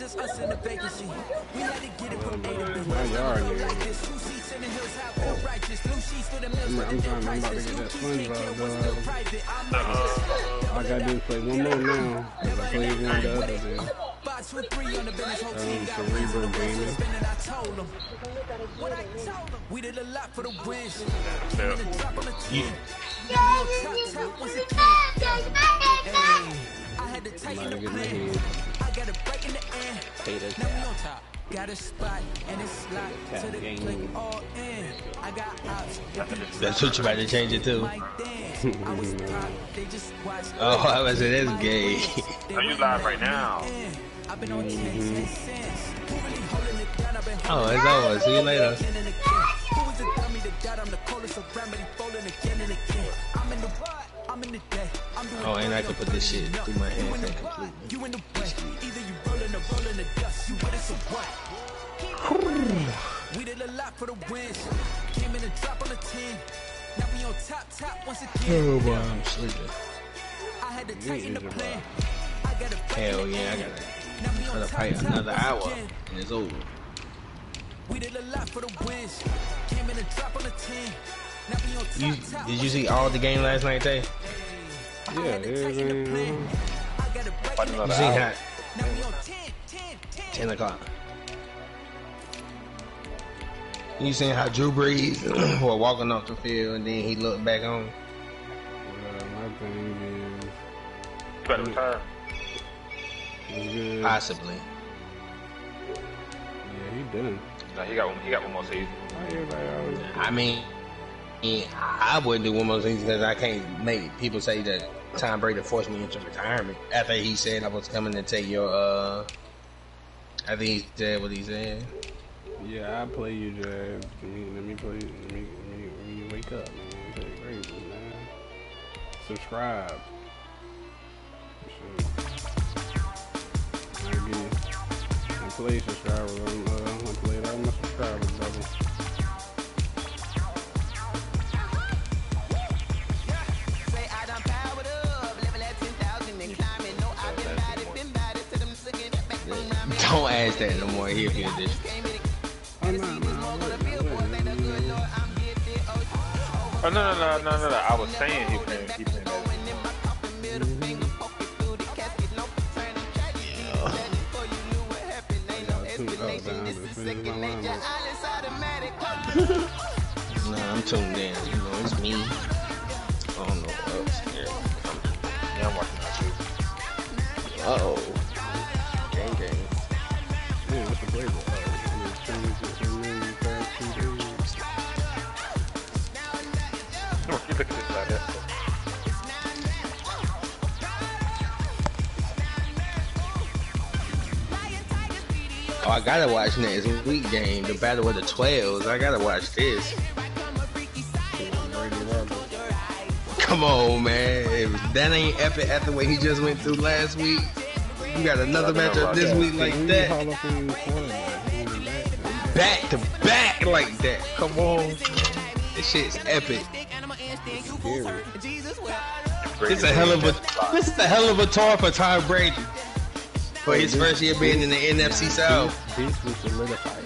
just us in the vacancy. We had to get it from A to B. My yard, nigga. Like this, 2 seats in the hills, high real righteous. Blue sheets for the mills, but they're priceless. You can't kill what's still private. I'm like this. All I gotta do is play one more now. I played one the other day. 5, 2, 3 on the business, whole team got Cerebral wins on the gaming. wins. Spinning, I told them. What I told them. We did a lot for the wins. Came in and dropped on the 10. Now we on top once again. I had to tighten the plan. I got a break in the end. Now we on top. Got a spot and it's locked to the click all in. I got ops. That's what you about to change it to. I was pop. They just watched. Oh, I was saying that's gay. Are you live right now? I've been on 10 since. Who really holding it down? I've been Oh, it's over. See you later. Who is the dummy that got? I'm the coldest around, but he falling again and again. I'm in the day. I'm doing Oh, and I can put this shit through my hands and completely. you in the way. Either you rolling or rolling the dust. You with us or what? We did a lot for the wins. Came in and dropped on the 10. Now we on top once again. Oh, boy, I'm sleeping. I had to tighten the plan. I got a Hell yeah, I gotta fight another hour, and it's over. We did a lot for the wins. Came in and dropped on the 10. Now we on top. Did you see all the game last night, Tay? Yeah, You seen that? 10 o'clock. You seen how Drew Brees was walking off the field and then he looked back on? my thing is... You better retire. Good. Possibly. Yeah, he done. No, he got one more season. I mean, I wouldn't do one more season because I can't make people say that Tom Brady forced me into retirement after he said I was coming to take your after he said what he said. Yeah, I play you, Jazz. Let me play. Let me wake up, man. Take crazy, man. Subscribe. I'm play subscribers. I'm playing all my subscribers, brother. Don't ask that no more. He'll be this. Oh no! I was saying he playing that. Nah, I'm tuned in. You know, it's me. I don't know what else. Yeah, I'm watching that too. Uh-oh. Gang. Yeah, what's the playbook? Look at this like that. Oh, I gotta watch next week game, the Battle of the 12s. I gotta watch this. Come on, man. If that ain't epic after what he just went through last week, you got another matchup this week like that. Back to back like that. Come on. This shit's epic. This is a hell of a tour for Tom Brady. For his first year being in the NFC South. This was solidified.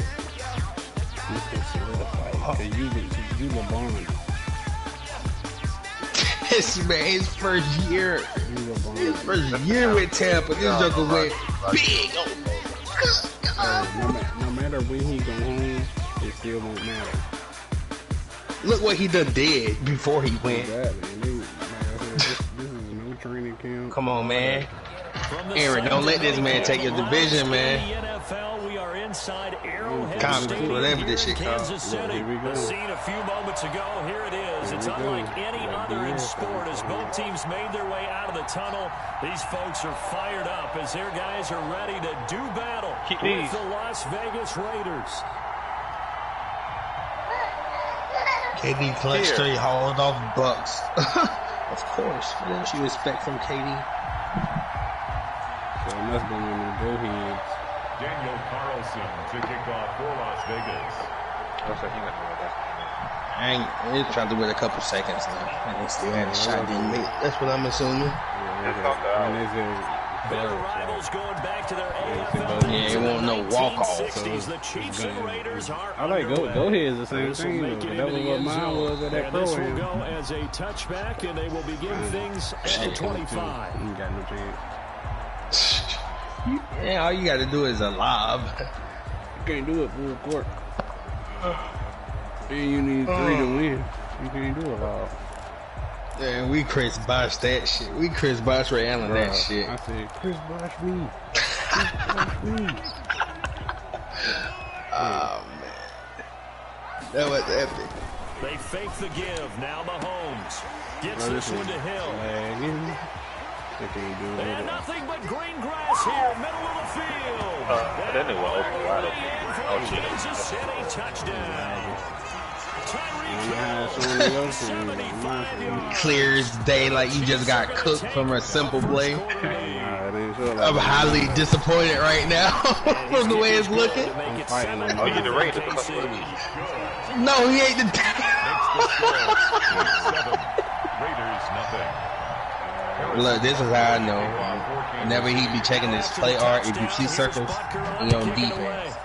Because you LeBron. This man, his first year. His first year with Tampa. This joker went big. No matter when he go home, it still won't matter. Look what he done did before he went. Exactly. This is no training camp. Come on, man. Aaron, don't let this man take your division, man. Comics, whatever this shit called. Kansas City, the scene a few moments ago. Here it is. It's unlike any other in sport as both teams made their way out of the tunnel. These folks are fired up as their guys are ready to do battle with the Las Vegas Raiders. KD clutch straight hauled off Bucks. Of course. What else you expect from KD? So it must be one of the go-heads. Daniel Carlson to kick off for Las Vegas. It tried to win a couple seconds now, and they still had a shot, didn't make. That's what I'm assuming. And they said Bitter rivals going back to their AFL. Yeah, it won't no walk-off. The Chiefs and Raiders are I like go ahead is the same thing though. That was what mine was at that This will pro-am. go as a touchback, and they will begin things at the 25. You ain't got no chance. Yeah, all you got to do is a lob. You can't do it full court. And you need 3 to win. You can't do it all. Man, we Chris Bosh that shit. We Chris Bosh Ray Allen that shit. I said, Chris Bosh me. Chris Bosh me. Oh, man. That was epic. They fake the give. Now Mahomes gets this one to Hill. Lagging. They can't do it. And nothing but green grass here, middle of the field. That nigga was open wide open. Oh, shit. Kansas City touchdown. Clear as day, like you just got cooked from a simple play. I'm highly disappointed right now from the way it's looking. Oh, you the Raiders. No, he ain't the. Look, this is how I know. Whenever he be checking his play art, if you see circles, he on defense.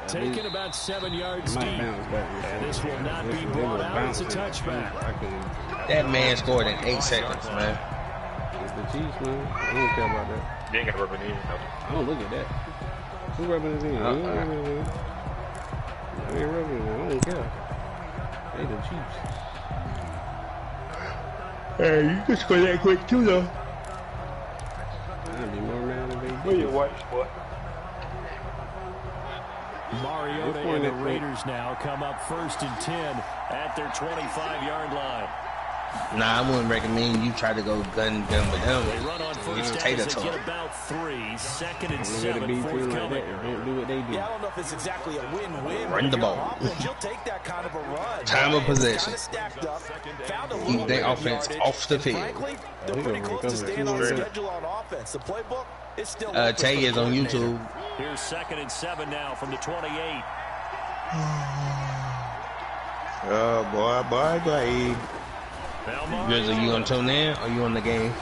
Taken about 7 yards deep. And this will not be brought out. It's a touchback. That man scored in 8 seconds, man. It's the Chiefs, man. I don't care about that. You ain't got to rub it in. I don't look at that. Who rubbing his in? I ain't rubbing it in. I don't care. They the Chiefs. Hey, you can score that quick too, though. I'd be more mad if they did. Where you watch, boy? Mariota and the Raiders now come up 1st and 10 at their 25-yard line. Nah, I wouldn't recommend you try to go gun with them. They run on first down as they get about 3. 2nd and 7 forthcoming. Don't do what they do. Yeah, I don't know if it's exactly a win-win. Run the ball. You'll take that kind of a run. Time of possession. Keep their offense off the field. Frankly, they're pretty close to staying on schedule on offense. The playbook is still Tay is on YouTube. Here's 2nd and 7 now from the 28. Oh, boy. Grizzly, you on tune in or you on the game?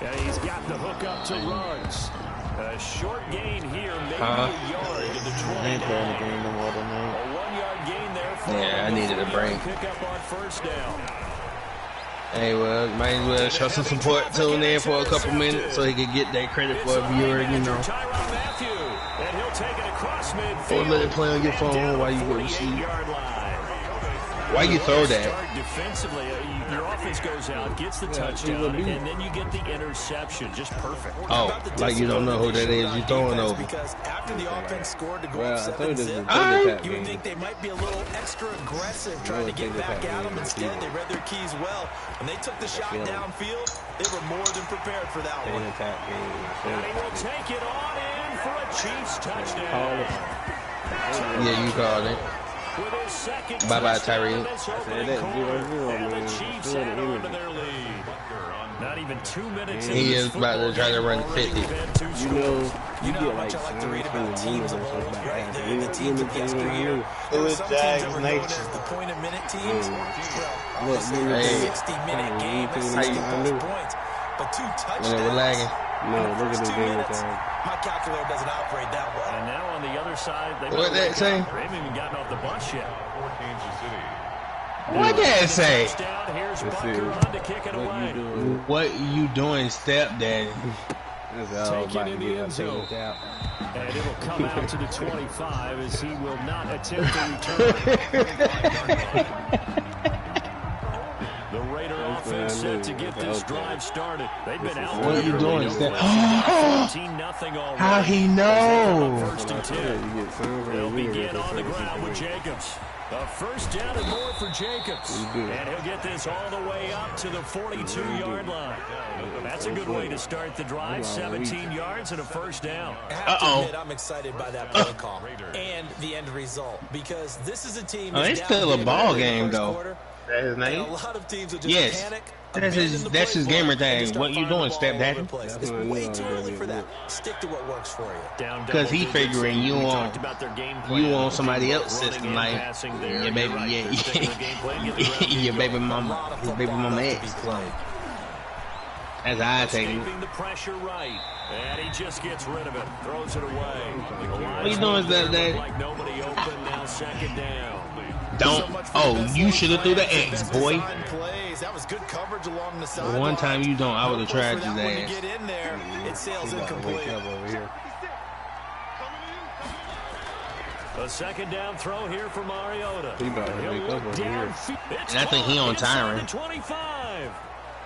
And he's got the hook up to Ruggs. A short gain here, maybe a yard to the 20. I ain't playing the game no more than A 1-yard gain there for Yeah, I needed a break. Pick up on first down. Hey, well, might as well show some support. Tune in for a couple minutes so he can get that credit for a viewer, you know. Tyrann Mathieu, and he'll take it across midfield. Or let it play on your phone while you go to sleep. Why you throw that? Defensively, your offense goes out, gets the touchdown, and then you get the interception. Just perfect. Oh, like you don't know who that is you throwing over. Because after the offense scored to go Well, up I told you 7-zip, you would think they might be a little extra aggressive trying to get back at them. Instead, they read their keys well. When they took the shot downfield, they were more than prepared for that one. And he will take it on in for a Chiefs touchdown. Yeah, you called it. Bye-bye, Tyree. Not even 2 minutes. He is about to try to run 50. You know how much I like to read about teams a little bit, right? The teams of yesteryear. There were some teams that were known as the point-a-minute teams. Well, 60-minute game, 60-plus points. But 2 touchdowns. When they were lagging. No, look at this game with that. My calculator doesn't operate that well. And now on the other side, What that say? They haven't even gotten off the bus yet. What that say? Here's Bunker on to kick it away. What you doing, stepdaddy? That's all about to get us out. And it'll come out to the 25 as he will not attempt to return. The Raider offense set to get this drive started. They've been out. What are you doing, Steph? How he know? First and 10. They'll begin on the ground with Jacobs. A first down and more for Jacobs. And he'll get this all the way up to the 42-yard line. That's a good way to start the drive. 17 yards and a first down. I have to admit, I'm excited by that play call and the end result because this is a team that's it's still a ball game, though. That's his name? A lot of teams will just yes. panic. That's his gamer thing. What you doing, stepdaddy? It's way too early for that. Stick to what works for you. Because he figuring you on somebody else's system, like your baby, your baby mama, his baby mama ex. That's eye taking. The pressure right. And he just gets rid of it. Throws it away. What you doing, Daddy? Like nobody open, now second down. Don't. Oh, you should have threw the X, boy. That was good coverage along the side. One time you don't, I would have tried his ass. Get in there, it sails incomplete. A second down throw here for Mariota. He about to wake up over here. And I think he on tiring. 25.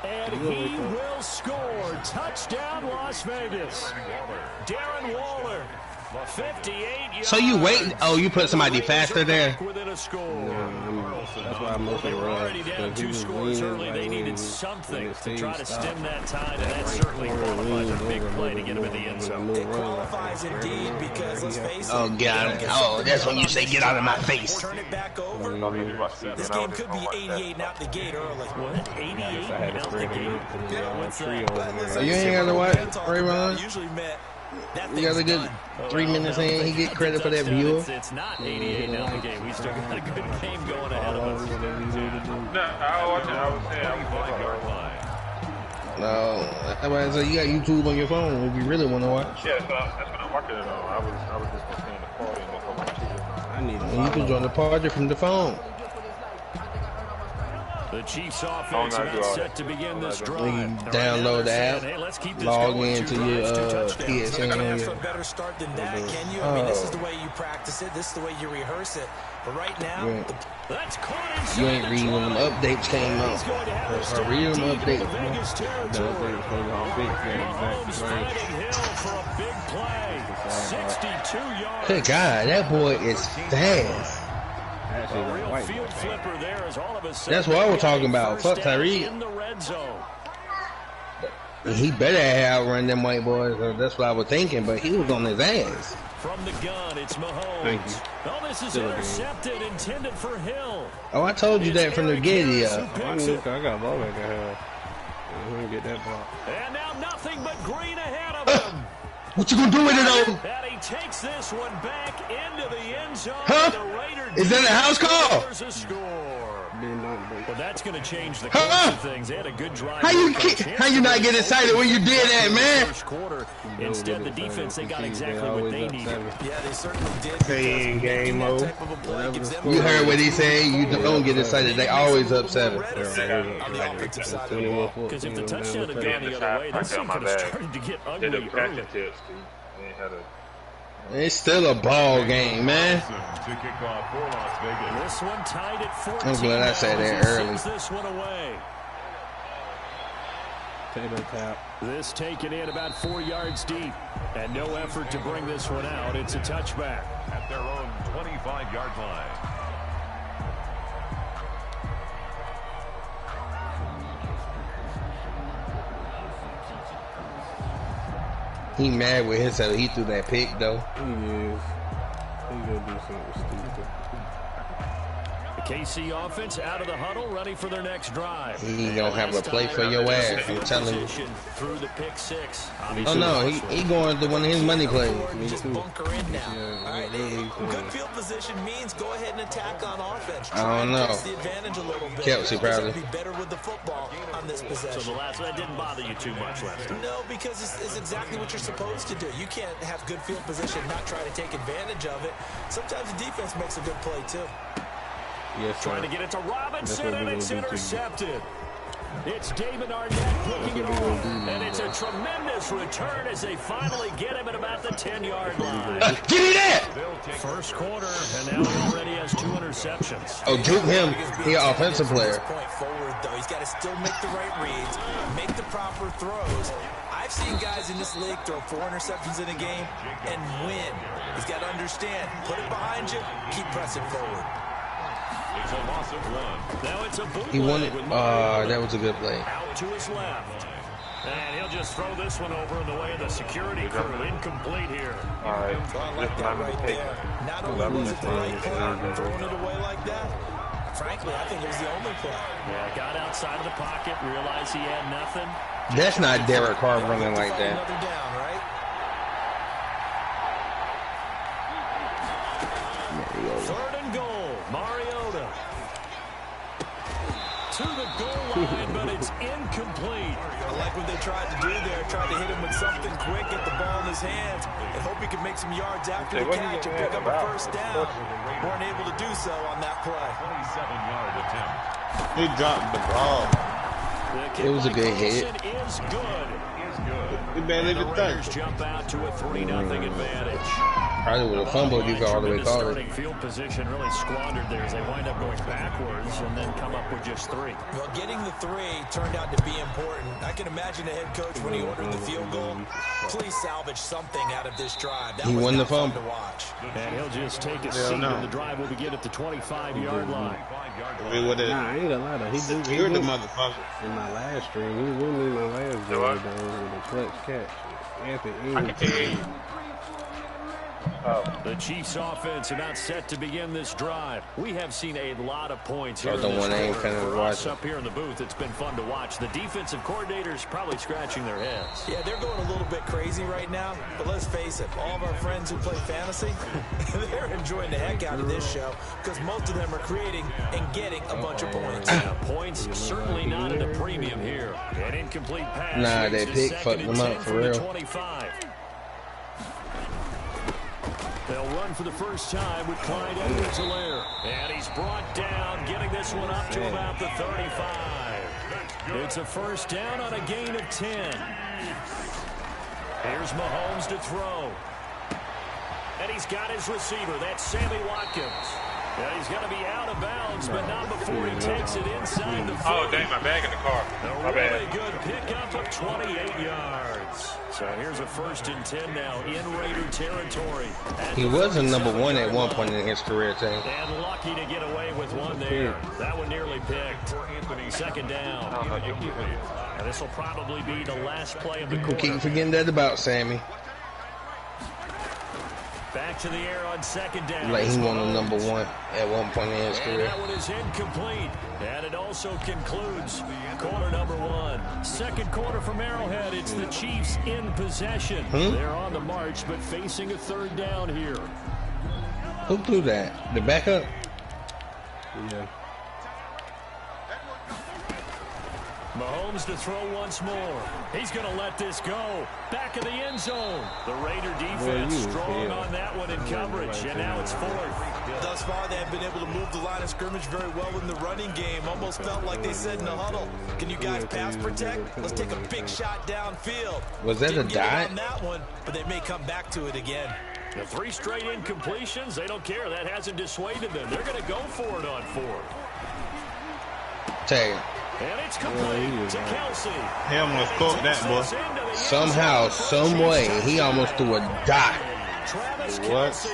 And he will score. Touchdown, Las Vegas. Darren Waller. 58 yards. So you wait? Oh, you put somebody faster there? Within a score. That's why I'm mostly They were already down 2 scores early. They needed something to try to stem that tide, and that certainly qualifies a big play to get him in the end zone. It qualifies indeed because let's face it. Oh, God. Oh, that's when you say get out of my face. Turn it back over. This game could be 88 out the gate early. What? 88 out the gate? What's that? You ain't got to watch Ray Ron? Usually met. You got a good 3 minutes in. He get credit for that viewer. It's not 88 out the gate. We still got a good game going ahead of us. No, I was saying I'm No, so you got YouTube on your phone if you really want to watch. Yeah, that's what I'm watching it on. I was just seeing the party and look on my TV. And you can join the party from the phone. The Chiefs offense about set to begin this drive. You can download the app, log into your PSN. For a better start than that, can you? I mean, this is the way you practice it. This is the way you rehearse it. But right now, you ain't reading when them updates came out. Or reading them updates. Good God, that boy is fast. That's what I was talking about. Fuck Tyreek. He better have outrun them white boys. That's what I was thinking, but he was on his ass. From the gun, it's Mahomes. Oh, this is intercepted, intended for Hill. Oh, I told you that from the get-go. I got a ball back there. I'm gonna get that ball. And now nothing but green ahead of him. What you gonna do with it, though? And he takes this one back into the end zone. Huh? Is that a house call? There's a score. Well, that's going to change the course of things. They had a good drive. How you not get excited when you did that, man? First quarter. Instead, the defense, they got exactly what they needed. yeah, they certainly did. Playing game mode. You heard what he said. You don't get excited. They always up 7. Because if the touchdown had gone the other way, this thing could have started to get ugly early. It's still a ball game, man. This one tied at 14. I'm glad I said that early. This one away. This taken in about 4 yards deep. And no effort to bring this one out. It's a touchback. At their own 25-yard line. He mad with himself. He threw that pick, though. He is. He gonna do something stupid. The KC offense out of the huddle, ready for their next drive. He gonna have a play for your ass. I'm telling you. Through the pick 6. Oh no, he going to one of his money plays. Just bunker in now. All right, good field position means go ahead and attack on offense. I don't know. The advantage a little bit. Kelsey probably. Be better with the football on this possession. So that didn't bother you too much last time. No, because it's exactly what you're supposed to do. You can't have good field position, not try to take advantage of it. Sometimes the defense makes a good play too. Yes, trying to get it to Robinson, and it's intercepted. It's David Arnett picking it off, and it's a tremendous return as they finally get him at about the 10-yard line. Give me that! First quarter, and now he already has 2 interceptions. Oh, juke him. He an offensive player. Point forward, though. He's got to still make the right reads, make the proper throws. I've seen guys in this league throw 4 interceptions in a game and win. He's got to understand, put it behind you, keep pressing forward. It's a loss of 1. Now it's a bootleg. He won it. That was a good play. Out to his left. And he'll just throw this one over in the way of the security crew. Incomplete here. I like that right there. Not only was it the right play, throwing it away like that. Frankly, I think it was the only play. Yeah, got outside of the pocket, realized he had nothing. That's not Derek Carr running like that. Another down, right? Third and goal. Mariota. to the goal line, but it's incomplete. I like what they tried to do there. Tried to hit him with something quick, get the ball in his hands, and hope he could make some yards after the catch and pick up a first down. Weren't able to do so on that play. 27-yard attempt. He dropped the ball. It was a good hit. Is good. He barely The even Raiders touched. jump out to a 3-0 advantage. Probably would have fumbled you all the way forward. Starting field position really squandered there as they wind up going backwards and then come up with just 3. Well, getting the 3 turned out to be important. I can imagine the head coach when he ordered the field goal. Please salvage something out of this drive. That He was won the not fun fumble. to watch. And he'll just take a seat, and the drive will begin at the 25-yard line. He would have. Nah, I ain't gonna lie though. He You're the did motherfucker. in my last stream. He was with me in my last game with the clutch catch. At the end. The Chiefs offense about set to begin this drive. We have seen a lot of points here. The one I ain't kind of For us watching. up here in the booth, it's been fun to watch. The defensive coordinators probably scratching their heads. Yeah, they're going a little bit crazy right now, but let's face it, all of our friends who play fantasy, they're enjoying the heck out of this show because most of them are creating and getting a bunch of points. Points certainly not at a premium here. An incomplete pass. Nah, that leads to pick second fucked and them 10 up for from the real. 25. They'll run for the first time with Clyde Edwards-Helaire. And he's brought down, getting this one up to about the 35. It's a first down on a gain of 10. Here's Mahomes to throw. And he's got his receiver. That's Sammy Watkins. And he's going to be out of bounds, but not before he takes it inside the 40. Oh, dang, my bag in the car. My A really bad. good pickup of 28 yards. So here's a first and 10 now in Raider territory. He was a number 1 at one point in his career, too. And lucky to get away with one there. That one nearly picked. Second down. And this will probably be the last play of the We quarter. keep forgetting that about Sammy. Back to the air on second down. Like he won a number 1 at one point in his And career. that one is incomplete. And it also concludes quarter number 1. Second quarter from Arrowhead. It's the Chiefs in possession. They're on the march, but facing a third down here. Who threw that? The backup? Yeah. Mahomes to throw once more. He's going to let this go. Back of the end zone. The Raider defense strong on that one in coverage. And now it's 4th. Thus far, they have been able to move the line of scrimmage very well in the running game. Almost felt like they said in the huddle, can you guys pass protect? Let's take a big shot downfield. Was that a Didn't get it dot? on that one, but they may come back to it again. The 3 straight incompletions, they don't care. That hasn't dissuaded them. They're going to go for it on 4th. Tag him. And it's complete to Kelsey. He almost caught that, boy. Somehow, some way, he almost threw a dot. Travis What? Kelsey,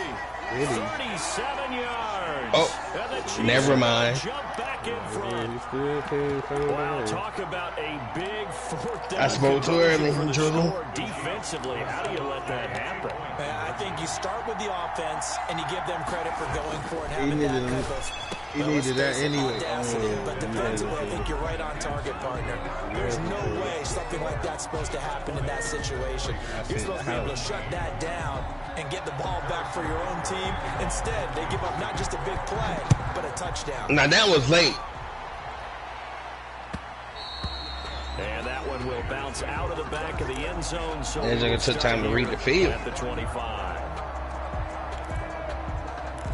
37 yards. Oh, And the Chiefs never mind. Jump back in front. He still can't find Wow, out. talk about a big fourth down. I spoke too conversion early, for the Drizzle. score. Defensively, how do you let that happen? I think you start with the offense and you give them credit for going for it, having needed that him. type of He needed that anyway. audacity. But defensively, I think you're right on target, partner. There's no way something like that's supposed to happen in that situation. You're supposed to be able to shut that down and get the ball back for your own team. Instead, they give up not just a big play, but a touchdown. Now that was late. And that one will bounce out of the back of the end zone. So It's like it took time to read the field. at the 25.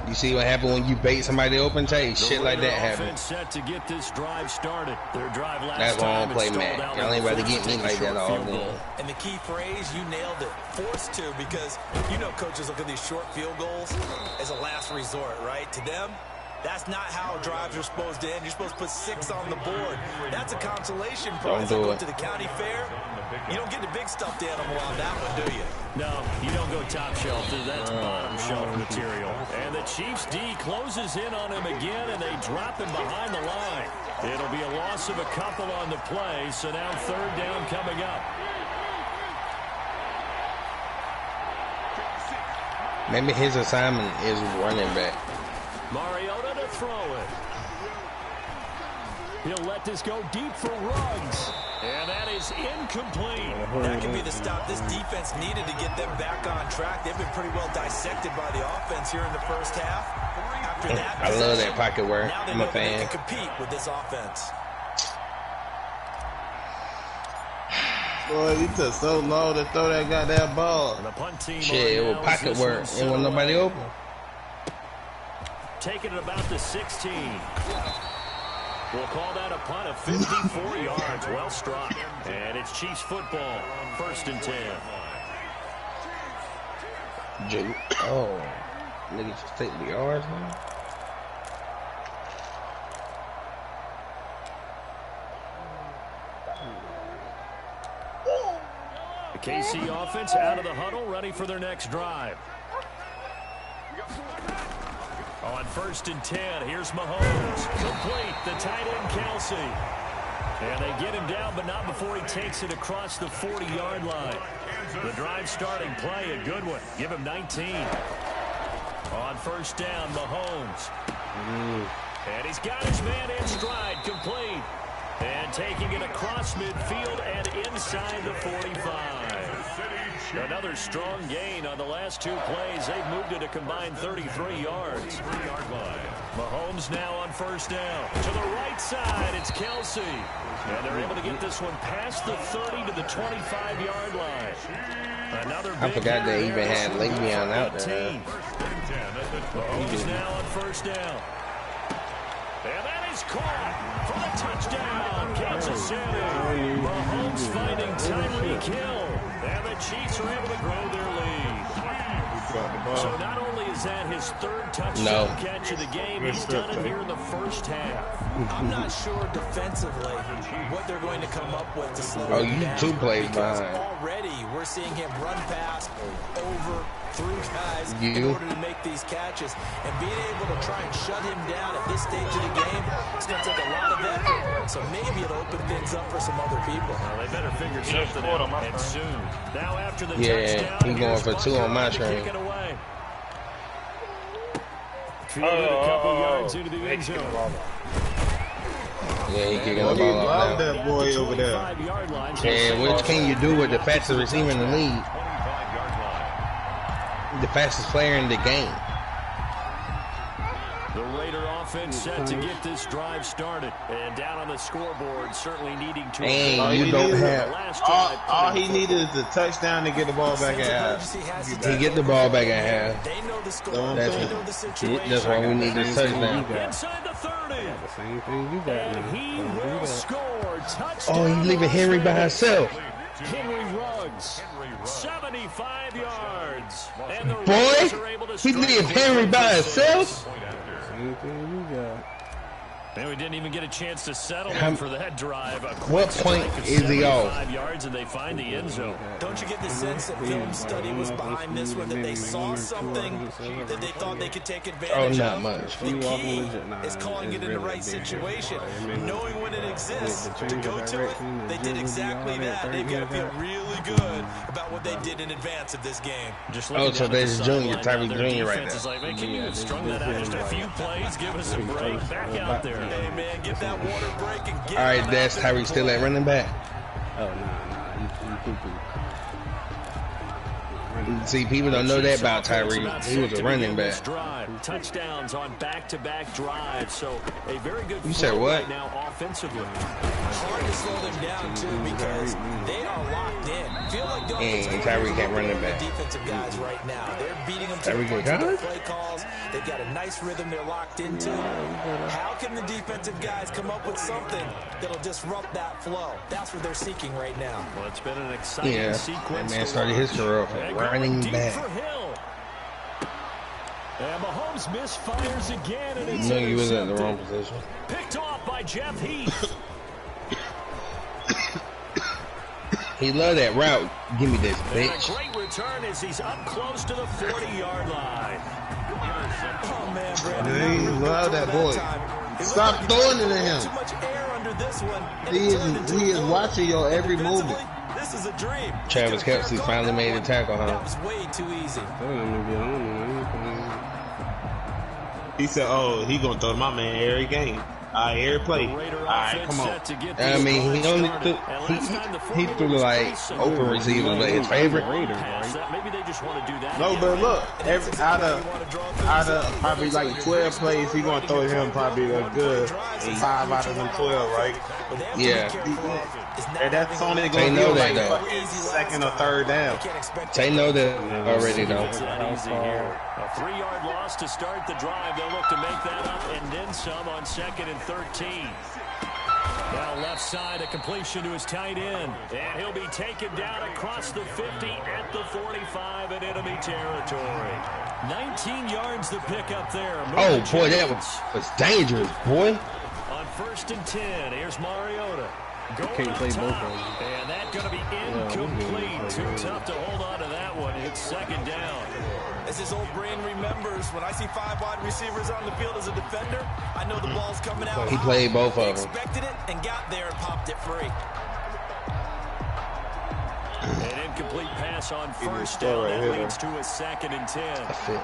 You see what happened when you bait somebody open? Tell you, shit like that happen. Set to get this drive started. Their drive last That's why I time don't play it stalled Madden. out Y'all ain't with about to forced get me take a like that short all field day. goal. And the key phrase, you nailed it. Forced to, because you know coaches look at these short field goals as a last resort, right? To them, that's not how drives are supposed to end. You're supposed to put 6 on the board. That's a consolation prize. Don't do Go it. to the county fair. You don't get the big stuffed animal on that one, do you? No, you don't go top shelf. That's bottom shelf material. And the Chiefs D closes in on him again, and they drop him behind the line. It'll be a loss of a couple on the play, so now third down coming up. Maybe his assignment is running back. Mariota to throw it. He'll let this go deep for Ruggs. And that is incomplete. That could be the stop this defense needed to get them back on track. They've been pretty well dissected by the offense here in the first half. After that I love that pocket work. now they I'm know a that they fan. can compete with this offense. Boy, you took so long to throw that goddamn ball. And the punt team Shit, it was pocket work. Ain't want nobody open. Taking it about the 16. We'll call that a punt of 54 yards. Well struck. And it's Chiefs football. 1st and 10. Oh, niggas just take the yards, man. The KC offense out of the huddle, ready for their next drive. On 1st and 10, here's Mahomes. Complete, the tight end Kelsey. And they get him down, but not before he takes it across the 40-yard line. The drive starting play, a good one. Give him 19. On 1st down, Mahomes. And he's got his man in stride, complete. And taking it across midfield and inside the 45. Another strong gain on the last 2 plays. They've moved it a combined 33 yards. Mahomes now on 1st down. To the right side, it's Kelsey. And they're able to get this one past the 30 to the 25-yard line. Another big I forgot they even had Le'Veon out there. Mahomes now on 1st down. And that is caught for the touchdown, Kansas City. Mahomes finding Tyreek Hill. And the Chiefs are able to grow their lead. So not only is that his 3rd touchdown catch of the game, he's done it here in the 1st half. I'm not sure defensively what they're going to come up with to slow him down. 2 plays because behind. already we're seeing him run past, over, through guys in order to make these catches. And being able to try and shut him down at this stage of the game, it's going to take a lot of effort. So maybe it'll open things up for some other people. Well, they better figure something out, and soon. Now after the touchdown, he's going for 2 on my train. Fielded a couple yards into the end zone. Yeah, he kicking the ball off now. That boy over there. And what can you do with the fastest receiver in the league? The fastest player in the game. The Raider offense set to get this drive started. And down on the scoreboard, certainly needing to... And you don't have... All he needed is a touchdown to get the ball back at half. He get the ball back at half. They know the score. That's why we need this touchdown. Inside the 30. The same thing you got. And he will score. Touchdown. Oh, he's leaving Henry by himself. Henry Ruggs, 75 yards. And the Boy, he leaving Henry by himself? Same thing you got. And we didn't even get a chance to settle him for that drive. What point is he off? 5 yards, and they find the end zone. Don't you get the sense that film study was behind this one, that they saw something that they thought they could take advantage of? Oh, not much. The key is calling it in the right situation, knowing when it exists to go to it. They did exactly that. They've got to feel really good about what they did in advance of this game. So there's Junior, Tyreek Jr. right there. Like, man, can you have strung that out just a few plays? Give us a break. Back out there. Hey, man, get that water break and get all right, that's Tyreek still at running back. Oh, nah. You See, people don't know that about Tyreek. He was a running back. Touchdowns on back-to-back drives. So a very good. You said what? Right now offensively. Hard to slow them down too because they are locked in. Feel like the and Tyreek can't run it back. Defensive guys right now. They're beating them to the point of their play calls. They've got a nice rhythm they're locked into. How can the defensive guys come up with something that'll disrupt that flow? That's what they're seeking right now. Well, it's been an exciting sequence. That man started his career off running back. And Mahomes misfires again, and it's he was in the wrong position. Picked off by Jeff Heath. He loved that route. Give me this, bitch. And a great return as he's up close to the 40-yard line. Oh, man, Brandon. He love that boy. Stop throwing it at him. Too much air under this one. He is watching your every movement. This is a dream. Travis Kelce finally made a tackle, huh? That was way too easy. He said, "Oh, he gonna throw to my man every game." Here play. Alright, come on. I mean, he only he threw like open receivers, but his favorite. No, but look, out of probably like 12 plays, he gonna throw him probably a good 5 out of them 12, right? Yeah. And that's only gonna be like fucking second or third down. They know that already though. A 3-yard loss to start the drive. They'll look to make that up and then some on 2nd and 13. Now left side, a completion to his tight end. And he'll be taken down across the 50 at the 45 in enemy territory. 19 yards the pick up there. Oh, boy, that was dangerous, boy. On 1st and 10, here's Mariota. Can't play both of them. And that's going to be incomplete. Too tough to hold on to that one. It's 2nd down. As his old brain remembers, when I see 5 wide receivers on the field as a defender, I know the ball's coming out. He played both of them. Expected it and got there and popped it free. An incomplete pass on 1st down. That leads to a 2nd and 10. That's it.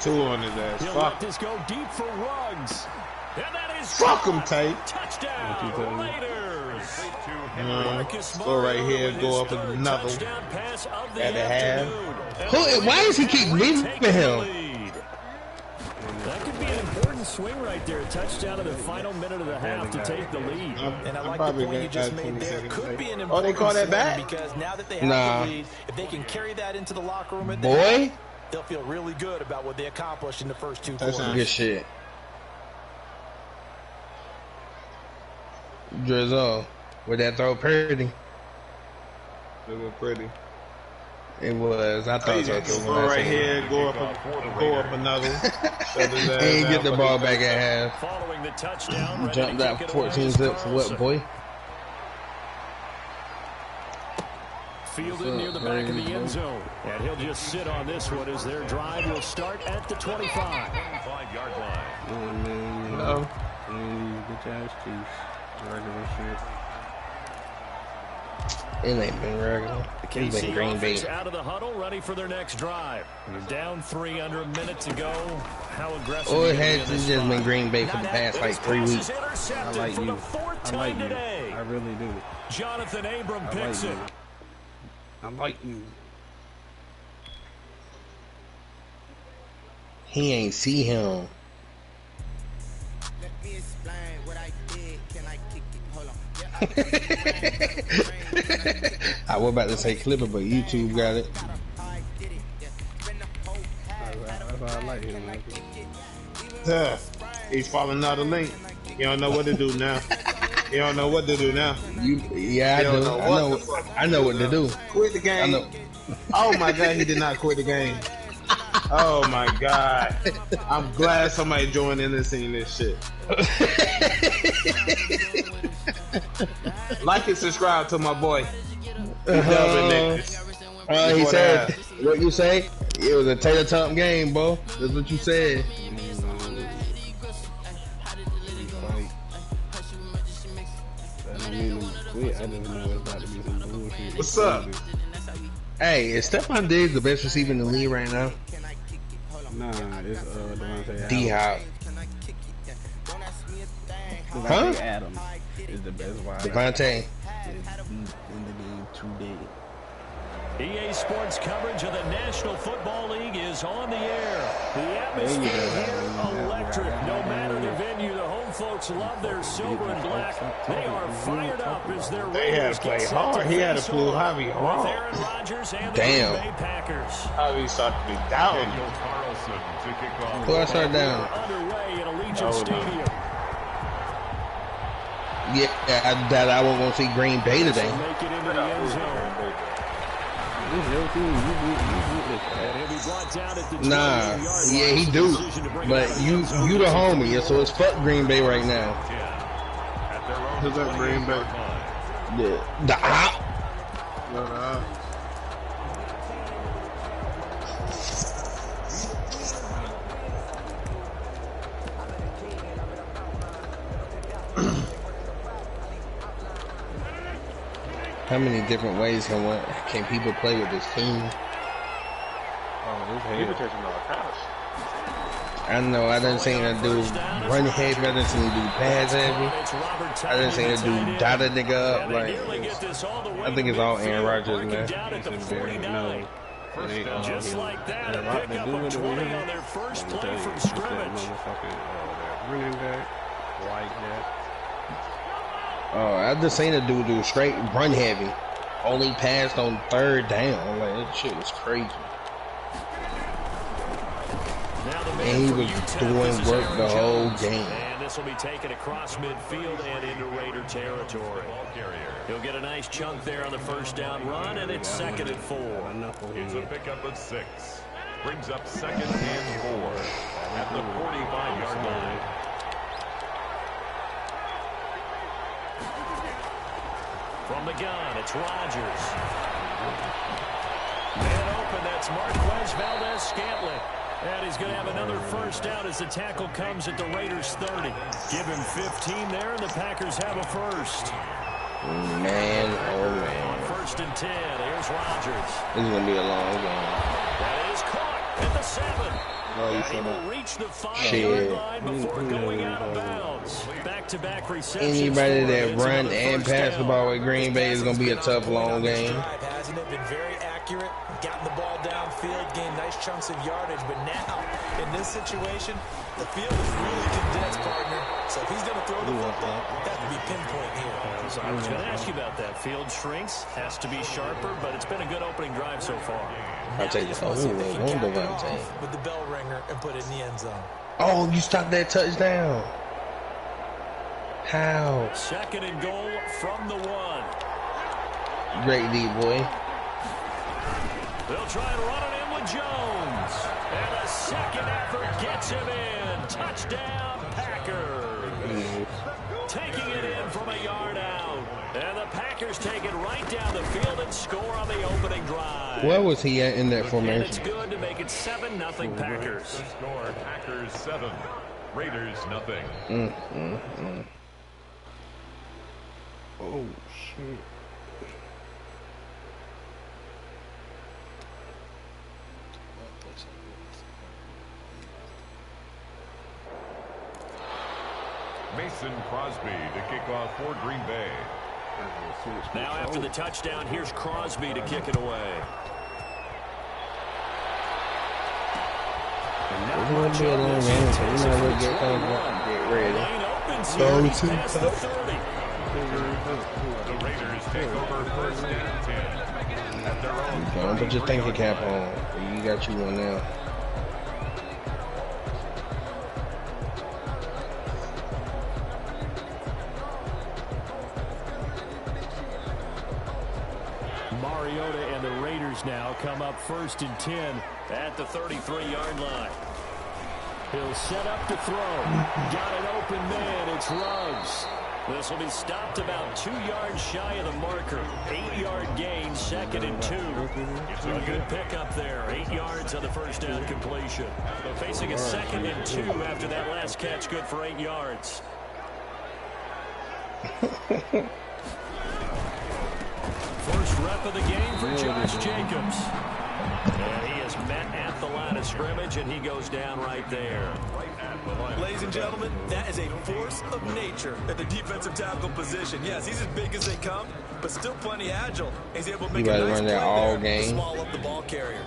2 on his ass. He'll let this go deep for Ruggs. And that is fuck him, Tate. Touchdown, Raiders. So right here, go up another at the half. Why does he keep leaving him? That could be an important swing right there. A touchdown in the final minute of the half to take the lead. And I like the point you just made there. Could be an important they call that back? because now that they have the lead, if they can carry that into the locker room, they'll feel really good about what they accomplished in the first 2 quarters. That's good shit. Drizzle, with that throw pretty. It was pretty. It was. I thought so too. Go right here, go up another. He ain't get the ball back at half. Following the touchdown, jumped out 14 zips. What, boy? Fielded near the back of the end zone. And he'll just sit on this one as their drive will start at the 25. 25-yard line. No. Bitch ass Chiefs. Regular shit. It ain't been regular. It's been Green Bay. Out of the huddle, ready for their next drive. Down 3 under a minute to go. How aggressive? Oh, it has just been Green Bay for the past like 3 weeks. I like you. I like you. I really do. Jonathan Abram picks it. I like you. He ain't see him. Let me explain what I did. Can I kick it? Hold on. I was about to say Clipper, but YouTube got it. That's why I like him. He's falling out of link. You don't know what to do now. You don't know what to do now. Yeah, I do. I know what to do. Quit the game. Oh my God, he did not quit the game. Oh my God. I'm glad somebody joined in and seen this shit. Like and subscribe to my boy. He said, what you say? It was a tater top game, bro. That's what you said. What's up? Hey, is Stephon Diggs the best receiver in the league right now? Nah, it's Devontae D-Hop. Devontae Adams is the best wide. Devontae. In the game today. EA Sports coverage of the National Football League is on the air. The atmosphere here electric. No matter the venue, the home folks love their silver and black. They are fired up as their Raiders get set hard. He had to pull Javi with hard. Aaron Rodgers and the Damn. Green Bay Packers. Javi started to be down. Carlson to kick off. Who I start down? Underway at Allegiant Stadium. Yeah, I won't go see Green Bay today. Make it into the end zone. Nah, yeah, he do. But you the homie, so it's fuck Green Bay right now. Who's that Green Bay? The op. How many different ways can people play with this team? He was taking all kinds. I know, I done seen her do run heavy, I done seen her do pass heavy. I done seen her do dot a nigga up. Like, I think it's all Aaron Rodgers, man. Just like that, a pickup of 20 on their first play from scrimmage. Running back, like that. Oh, I just seen a dude do straight run heavy. Only passed on third down. Like, that shit was crazy. And he was doing work the whole game. And this will be taken across midfield and into Raider territory. He'll get a nice chunk there on the first down run, and it's 2nd and 4. It's a pickup of 6. Brings up 2nd and 4 at the 45-yard line. From the gun, it's Rodgers. Man open, that's Marquez Valdez-Scantling. And he's going to have another first down as the tackle comes at the Raiders' 30. Give him 15 there, and the Packers have a first. Man, oh man. On 1st and 10, here's Rodgers. This is going to be a long game. That is caught at the 7. And he will reach the 5-yard line before going out of bounds. Back-to-back receptions. Anybody that run and pass the ball with Green Bay is going to be a tough, long game. Hasn't it been very accurate? Gotten the ball downfield, gained nice chunks of yardage, but now, in this situation, the field is really condensed, partner. So if he's going to throw the football, that would be pinpoint here. So I was going to ask you about that. Field shrinks, has to be sharper, but it's been a good opening drive so far. I'll take this one. With the bell ringer and put it in the end zone. Oh, you stopped that touchdown. How? 2nd and goal from the 1. Great D, boy. They'll try and run it in with Jones. And a second effort gets him in. Touchdown, Packers. Taking it in from a yard out. And the Packers take it right down the field and score on the opening drive. Where was he at in that formation? And it's good to make it 7-0 Packers. Score Packers 7, Raiders nothing. Oh, shit. Mason Crosby to kick off for Green Bay. Now after the touchdown, here's Crosby to kick it away. It's going to be a long game, so you might as well get ready. Go to the 30. The Raiders take over 1st and 10. At their own. Don't put your thinking cap on. You got you one now. Mariota and the Raiders now come up 1st and 10 at the 33-yard line. He'll set up to throw. Got an open man. It's Ruggs. This will be stopped about 2 yards shy of the marker. 8-yard gain, 2nd and 2. A good pickup there. 8 yards on the first down completion. Facing a 2nd and 2 after that last catch, good for 8 yards. First rep of the game for Josh Jacobs. And he is met at the line of scrimmage, and he goes down right there. Ladies and gentlemen, that is a force of nature at the defensive tackle position. Yes, he's as big as they come, but still plenty agile. He's able to make a nice play there to swallow up the ball carrier.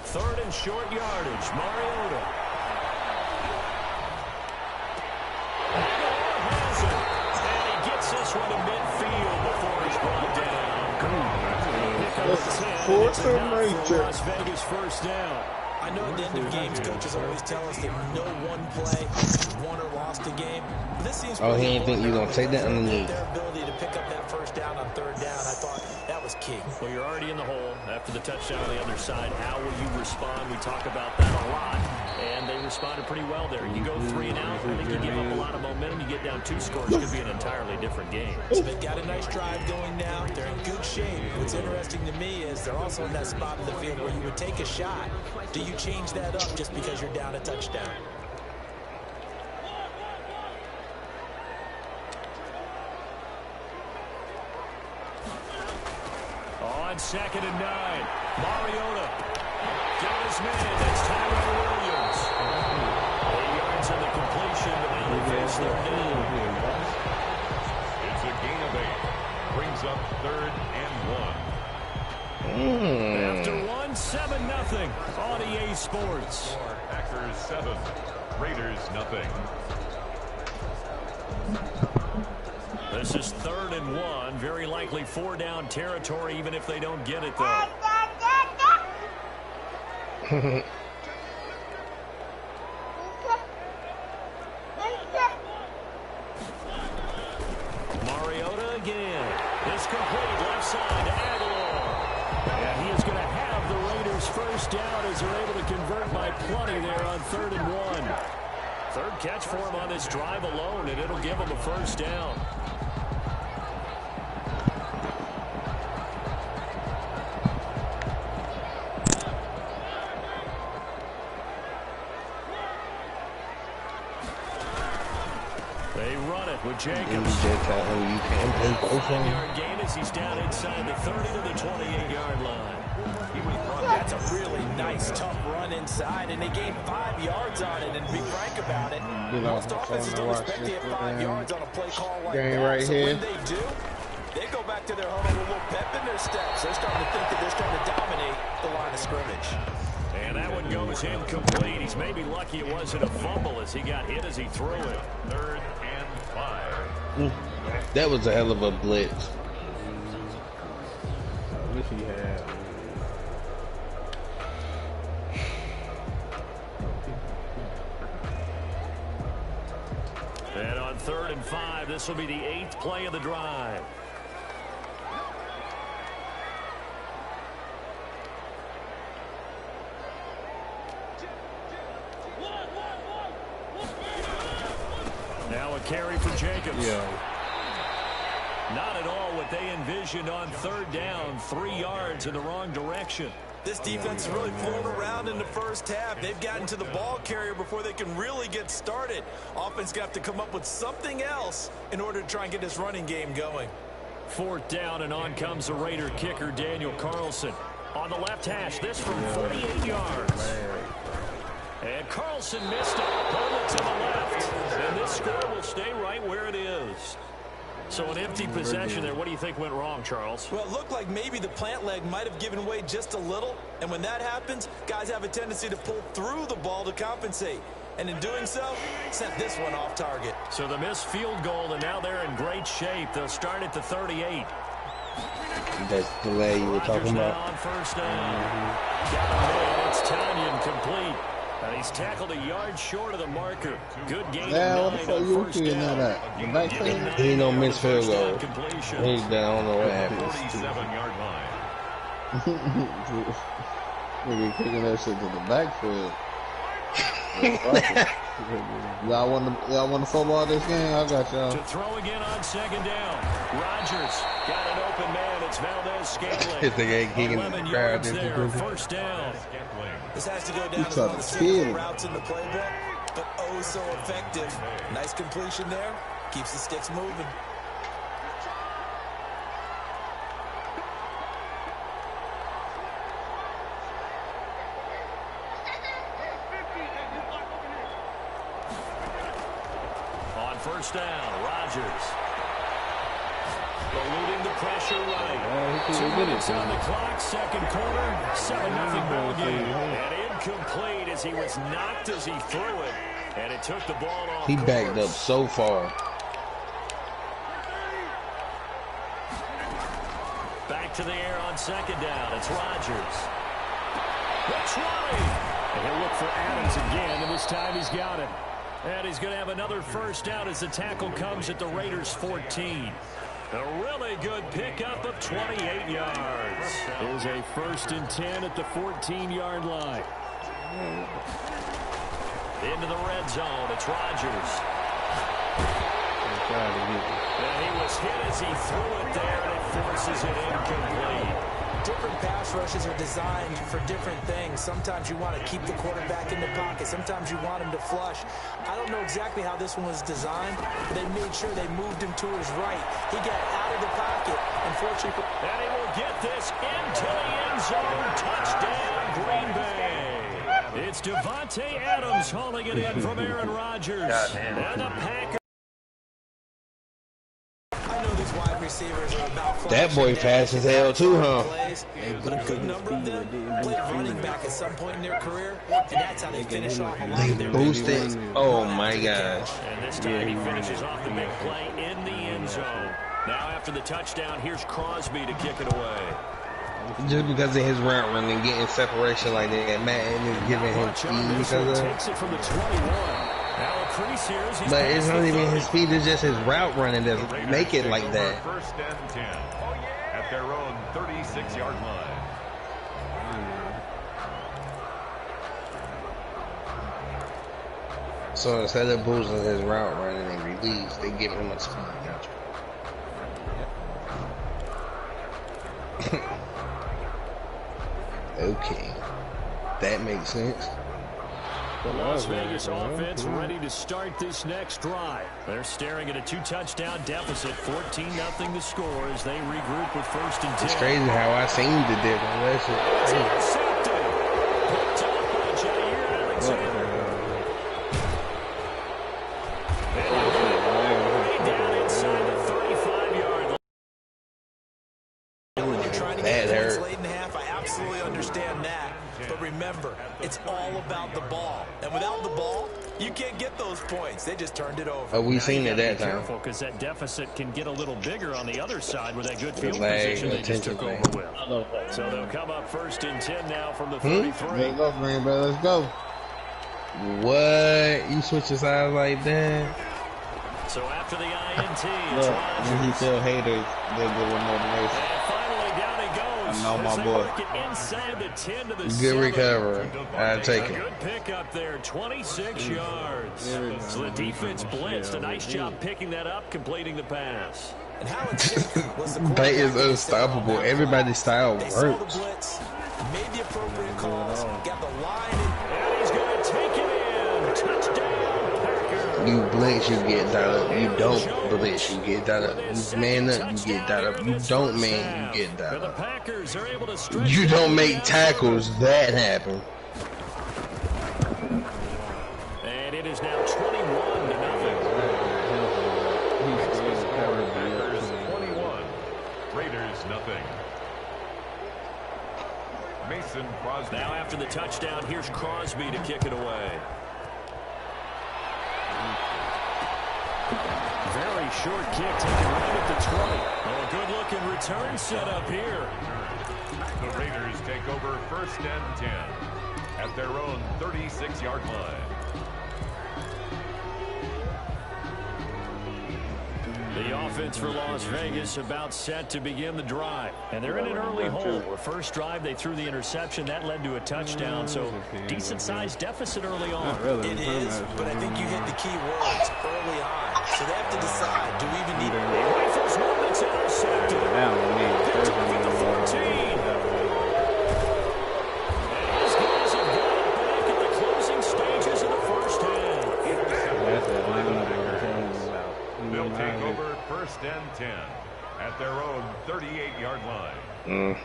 Third and short yardage, Mariota. And he gets this one to midfield before he's brought down. Las Vegas first down. I know at the end of games, coaches always tell us that no one play won or lost a game. But this seems he didn't think you were going to take that underneath. Their ability to pick up that first down on 3rd down, I thought that was key. Well, you're already in the hole after the touchdown on the other side. How will you respond? We talk about that a lot, and they responded pretty well there. You go 3 and out, I think you give up a lot of momentum. You get down 2 scores, could be an entirely different game. So they've got a nice drive going now. They're in good shape. What's interesting to me is they're also in that spot in the field where you would take a shot. Do you change that up just because you're down a touchdown? 2nd and 9. Mariota. Got his man. That's Tyrell Williams. 8 yards on the completion, but now they face their down. It's a gain of 8. Brings up 3rd and 1. After 7-0 on EA Sports. Packers 7, Raiders 0. This is 3rd and 1. Very likely 4-down territory, even if they don't get it, though. Mariota again. It's complete. Left side to Aguilar. And he is going to have the Raiders first down as they're able to convert by plenty there on 3rd and 1. 3rd catch for him on this drive alone, and it'll give him a first down. They run it with Jacobs. Yard gain as he's down inside the 30 to the 28-yard line. That's a really nice, tough run inside, and they gained 5 yards on it. And to be frank about it, most offenses don't expect to get 5 yards on a play call like that. Right so here. when they do, they go back to their huddle with a little pep in their steps. They're starting to think that they're starting to dominate the line of scrimmage. And that one goes incomplete. He's maybe lucky it wasn't a fumble as he got hit as he threw it. 3rd and 5. That was a hell of a blitz. I wish he had. And on 3rd and 5, this will be the 8th play of the drive. Now a carry for Jacobs. Not at all what they envisioned on 3rd down. 3 yards in the wrong direction. This defense is really flown around in the first half. They've gotten to the ball carrier before they can really get started. Offense got to come up with something else in order to try and get this running game going. 4th down, and on comes the Raider kicker, Daniel Carlson. On the left hash, this from 48 yards. And Carlson missed it. Pulled it to the left. And this score will stay right where it is. So an empty possession there. What do you think went wrong, Charles? Well, it looked like maybe the plant leg might have given way just a little. And when that happens, guys have a tendency to pull through the ball to compensate. And in doing so, sent this one off target. So the missed field goal, and now they're in great shape. They'll start at the 38. That's the delay you were talking about. On 1st down. Got him. It's Tanyan complete. And he's tackled a yard short of the marker. Good gain of 9 on 1st down. The back field? He don't miss field goal. He's down on the what happens. 47-yard line. Nigga kicking that shit to the backfield. Y'all want the football this game? I got y'all. To throw again on 2nd down. Rodgers got an open man. It's Valdez-Scantling. 11 yards there. 1st down. This has to go down as one of the simple routes in the playbook, but oh so effective. Nice completion there. Keeps the sticks moving. On 1st down, Rodgers. Eluding the pressure right. 2 minutes on the clock, 2nd quarter, 7-0 ball game. And incomplete as he was knocked as he threw it. And it took the ball off. He backed up so far. Back to the air on 2nd down. It's Rodgers. That's right. And he'll look for Adams again, and this time he's got it. And he's going to have another 1st down as the tackle comes at the Raiders' 14. A really good pickup of 28 yards. Is a 1st and 10 at the 14-yard line. Into the red zone. It's Rodgers. And he was hit as he threw it there, and it forces it incomplete. Different pass rushes are designed for different things. Sometimes you want to keep the quarterback in the pocket. Sometimes you want him to flush. I don't know exactly how this one was designed, but they made sure they moved him to his right. He got out of the pocket. Unfortunately. And he will get this into the end zone. Touchdown, Green Bay. It's Devontae Adams hauling it in from Aaron Rodgers. And the Packers. That boy fast as hell too, huh? But a good number of them played running back at some point in their career, and that's how they finish off a lot of their boosted. Oh my gosh. And this time he finishes off the big play in the end zone. Now after the touchdown, here's Crosby to kick it away. Just because of his route running, getting separation like that, Madden is giving him speed because of. Takes it from the 21. But it's not even his speed, it's just his route running that make it like that. First and 10 at their own 36-yard line. So instead of boosting his route running and release, they give him a speed. Okay, that makes sense. The Las Vegas offense ready to start this next drive. They're staring at a 2-touchdown deficit, 14-0 the score as they regroup with first and 10. It's crazy how I seen the difference. That shit. Intercepted. Picked up by Jair Alexander. And down inside the 35-yard line. When you're trying to get points late in the half, I absolutely understand that. But remember, it's all about the ball. And without the ball, you can't get those points. They just turned it over. We seen it that time. Careful, because that deficit can get a little bigger on the other side with that good field position they just took over with. So they'll come up first and 10 now from the 33. Let's go, man, bro. Let's go. What? You switch your sides like that? So after the INT, look, when he tell haters, they'll get one more motivation. And finally down he goes. I know my boy. Inside the 10 to the Good recovery. I take it. Good pick up there, 26 yards. So the defense blitzed. A nice job picking that up, completing the pass. And how it was the They is unstoppable. Everybody's style works. Made the appropriate calls, got the line, and he's going to take it in. Touchdown, Packers. You blitz, you get dialed up. You don't blitz, you get dialed up. You man up, you get dialed up. You don't man, you get dialed up. You don't make tackles, that happen. And it is now 21-0. Packers 21, Raiders nothing. Mason Crosby. Now after the touchdown, here's Crosby to kick it away. Very short kick taken right at the 20. Oh, good-looking return set up here. The Raiders take over first and 10 at their own 36-yard line. The offense for Las Vegas about set to begin the drive. And they're in an early hole. Where first drive, they threw the interception. That led to a touchdown. So decent-sized deficit early on. It is, but I think you hit the key words early on. So they have to decide, do we even need it? Rifles one that's intercepted. Picked up at the 14. And his guys have got it back in the closing stages of the first half. They'll take over first and 10 at their own 38-yard line.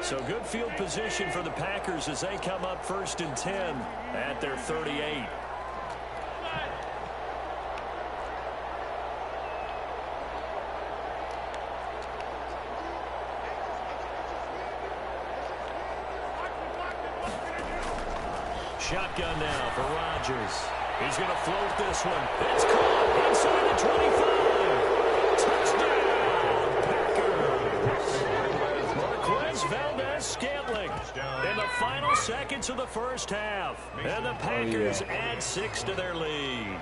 So good field position for the Packers as they come up first and 10 at their 38. Shotgun now for Rodgers. He's going to float this one. It's caught inside the 25. Touchdown, Packers. Marquez Valdez-Scantling in the final seconds of the first half. And the Packers add 6 to their lead.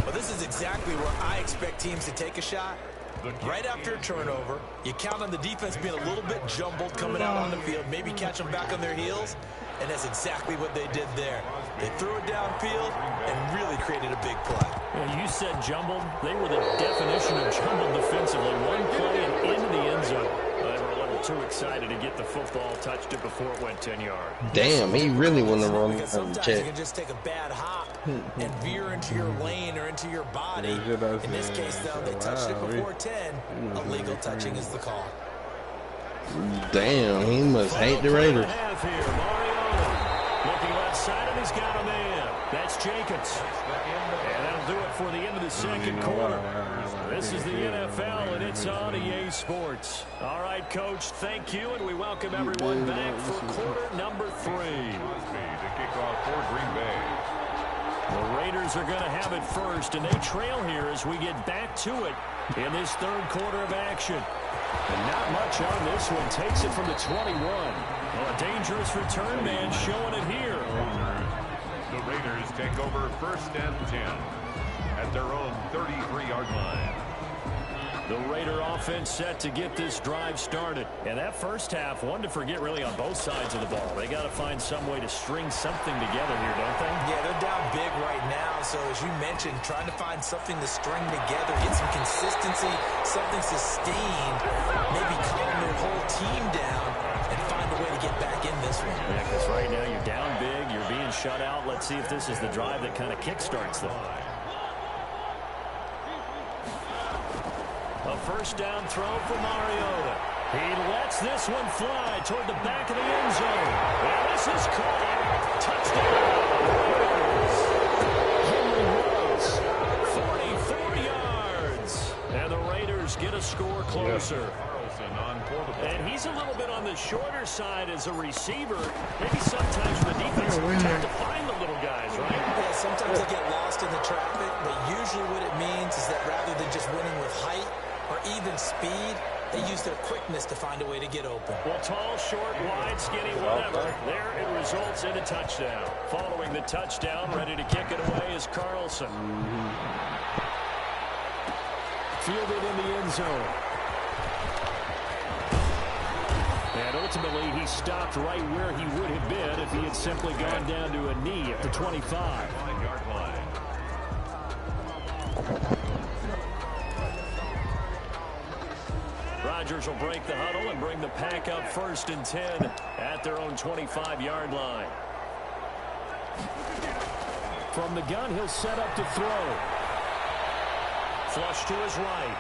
Well, this is exactly where I expect teams to take a shot. Right after a turnover, you count on the defense being a little bit jumbled coming out on the field, maybe catch them back on their heels, and that's exactly what they did there. They threw it downfield and really created a big play. Well, you said jumbled. They were the definition of jumbled defensively. One play and into the end zone. They were a little too excited to get the football, touched it before it went 10 yards. Damn, he really won the wrong sometimes you can just take a bad hop and veer into your lane or into your body. In this case, though, they touched it before 10. Illegal touching is the call. Damn, he must hate the Raiders. Looking left side, and he's got a man. That's Jacobs. And that'll do it for the end of the second quarter. This is the NFL, and it's on EA Sports. All right, Coach, thank you, and we welcome everyone back for quarter number 3. To kick off for Green Bay. The Raiders are going to have it first, and they trail here as we get back to it in this third quarter of action. And not much on this one. Takes it from the 21. Well, a dangerous return man showing it here. The Raiders take over first and 10 at their own 33-yard line. The Raider offense set to get this drive started. And that first half, one to forget really on both sides of the ball. They got to find some way to string something together here, don't they? Yeah, they're down big right now. So as you mentioned, trying to find something to string together, get some consistency, something sustained, maybe calm their whole team down and find a way to get back in this one. Yeah, because right now you're down big, you're being shut out. Let's see if this is the drive that kind of kickstarts them. A first down throw for Mariota. He lets this one fly toward the back of the end zone. And this is caught. Touchdown. Henry Ruggs, 44 yards. And the Raiders get a score closer. And he's a little bit on the shorter side as a receiver. Maybe sometimes the defense is tough to find the little guys, right? Yeah, sometimes they get lost in the traffic, but usually what it means is that rather than just winning with height or even speed, they use their quickness to find a way to get open. Well, tall, short, wide, skinny, whatever. There it results in a touchdown. Following the touchdown, ready to kick it away is Carlson. Fielded in the end zone. And ultimately, he stopped right where he would have been if he had simply gone down to a knee at the 25. Rodgers will break the huddle and bring the pack up first and 10 at their own 25-yard line. From the gun, he'll set up to throw. Flush to his right.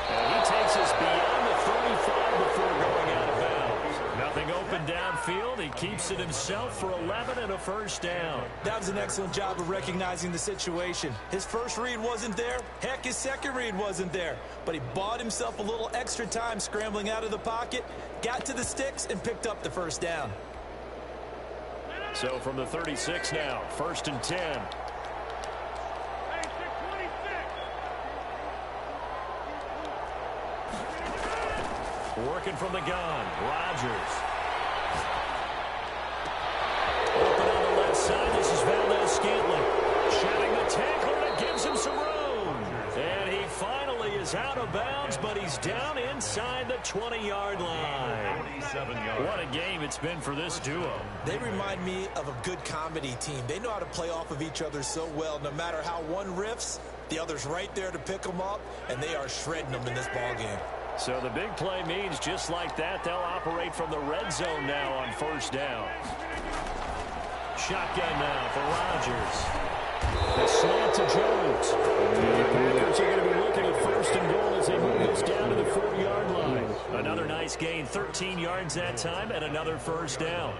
And he takes us beyond the 35 before going out of bounds. Nothing open downfield. He keeps it himself for 11 and a first down. That was an excellent job of recognizing the situation. His first read wasn't there. Heck, his second read wasn't there. But he bought himself a little extra time scrambling out of the pocket, got to the sticks, and picked up the first down. So from the 36 now, first and 10. Working from the gun, Rodgers. Open on the left side, this is Valdez-Scantling. Shedding the tackler, and it gives him some room. And he finally is out of bounds, but he's down inside the 20-yard line. What a game it's been for this duo. They remind me of a good comedy team. They know how to play off of each other so well. No matter how one riffs, the other's right there to pick them up, and they are shredding them in this ballgame. So the big play means just like that, they'll operate from the red zone now on first down. Shotgun now for Rodgers. The slant to Jones. The Packers are going to be looking at first and goal as they move this down to the 4-yard line. Another nice gain, 13 yards that time, and another first down.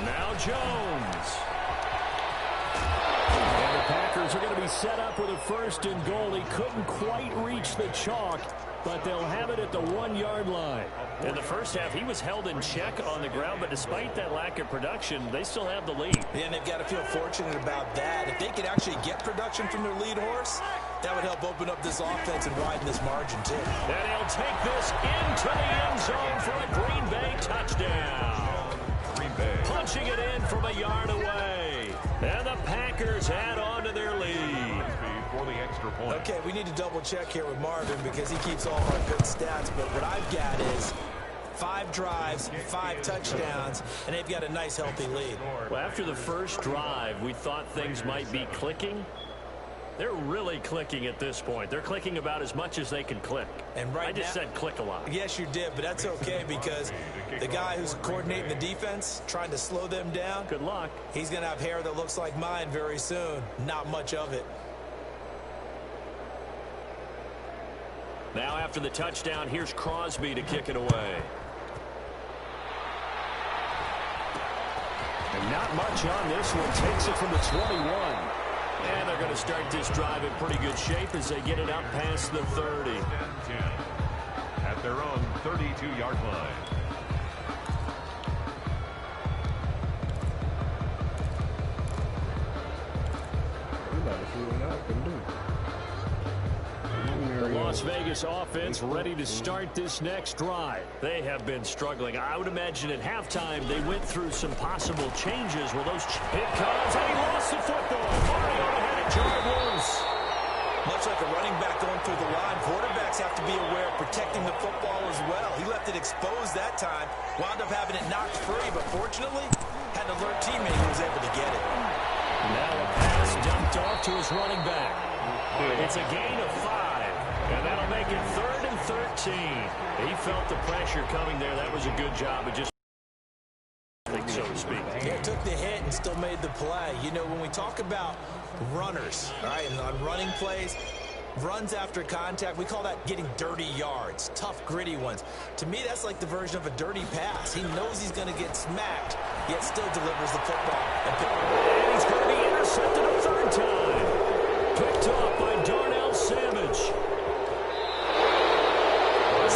Now Jones. And the Packers are going to be set up with a first and goal. He couldn't quite reach the chalk, but they'll have it at the 1-yard line. In the first half, he was held in check on the ground, but despite that lack of production, they still have the lead. Yeah, and they've got to feel fortunate about that. If they could actually get production from their lead horse, that would help open up this offense and widen this margin, too. And he'll take this into the end zone for a Green Bay touchdown. Punching it in from a yard away. And the Packers add on to their lead. for the extra point. Okay, we need to double check here with Marvin because he keeps all of our good stats. But what I've got is 5 drives, 5 touchdowns, and they've got a nice, healthy lead. Well, after the first drive, we thought things might be clicking. They're really clicking at this point. They're clicking about as much as they can click. And right I just said click a lot. Yes, you did, but that's okay because the guy who's coordinating the defense, trying to slow them down. Good luck. He's going to have hair that looks like mine very soon. Not much of it. Now after the touchdown, here's Crosby to kick it away. And not much on this one. Takes it from the 21. And they're going to start this drive in pretty good shape as they get it up past the 30. 10-10 at their own 32-yard line. The Las Vegas offense ready to start this next drive. They have been struggling. I would imagine at halftime they went through some possible changes where those... It comes, and he lost the football. Mariota had it jarred loose. Much like a running back going through the line, quarterbacks have to be aware of protecting the football as well. He left it exposed that time, wound up having it knocked free, but fortunately, had an alert teammate who was able to get it. Now a pass dumped off to his running back. It's a gain of 5. And that'll make it 3rd and 13. He felt the pressure coming there. That was a good job of just, so to speak. Yeah, took the hit and still made the play. You know, when we talk about runners, all right, and on running plays, runs after contact, we call that getting dirty yards, tough, gritty ones. To me, that's like the version of a dirty pass. He knows he's going to get smacked, yet still delivers the football. And he's going to be intercepted a 3rd time. Picked off by Darnell Savage.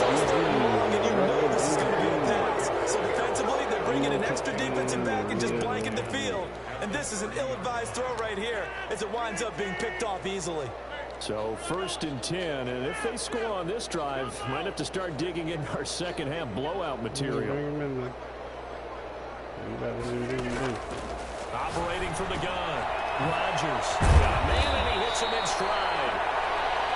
And you know this is going to be a pass. So defensively, they're bringing an extra defensive back and just blanking the field. And this is an ill-advised throw right here as it winds up being picked off easily. So 1st and 10, and if they score on this drive, might have to start digging in our second half blowout material. Operating from the gun, Rodgers. Got a man and he hits him in stride.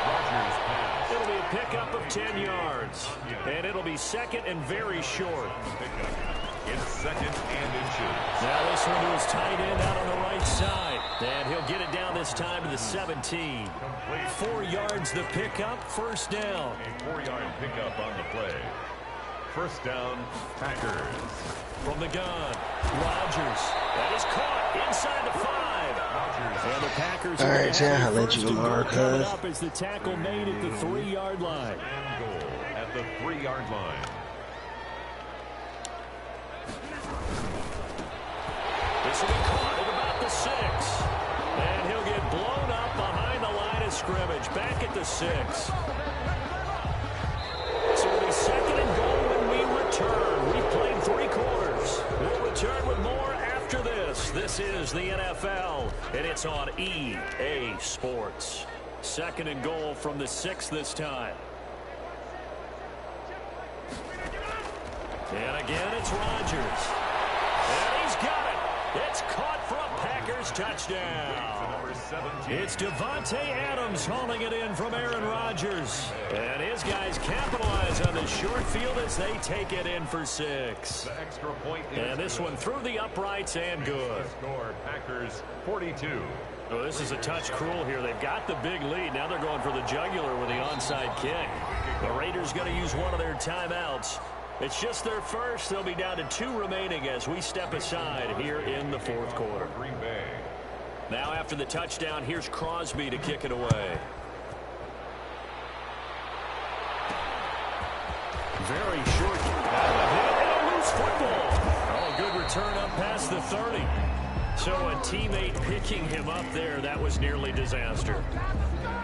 Rodgers pass. It'll be a pickup of 10 yards, and it'll be 2nd and very short. It's 2nd and inches. Now this one to his tight end out on the right side. And he'll get it down this time to the 17. 4 yards the pickup, 1st down. A 4-yard pickup on the play. 1st down, Packers. From the gun, Rodgers. That is caught inside the 5. And the Packers. All right, I'll let you mark us. Up as the tackle made at the 3-yard line. And goal at the 3-yard line. This will be caught at about the 6. And he'll get blown up behind the line of scrimmage. Back at the 6. So it'll be 2nd and goal when we return. We've played 3 quarters. We'll return with more after this. This is the NFL, and it's on EA Sports. 2nd and goal from the 6 this time. And again, it's Rodgers. And he's got it. It's caught for a Packers touchdown. It's Devontae Adams hauling it in from Aaron Rodgers. And his guys capitalize on the short field as they take it in for 6. The extra point is and this one through the uprights and good. Score, Packers 42. Oh, this is a touch cruel here. They've got the big lead. Now they're going for the jugular with the onside kick. The Raiders going to use one of their timeouts. It's just their first. They'll be down to 2 remaining as we step aside here in the 4th quarter. Green Bay. Now after the touchdown, here's Crosby to kick it away. Very short. And a loose football. Oh, good return up past the 30. So a teammate picking him up there, that was nearly disaster.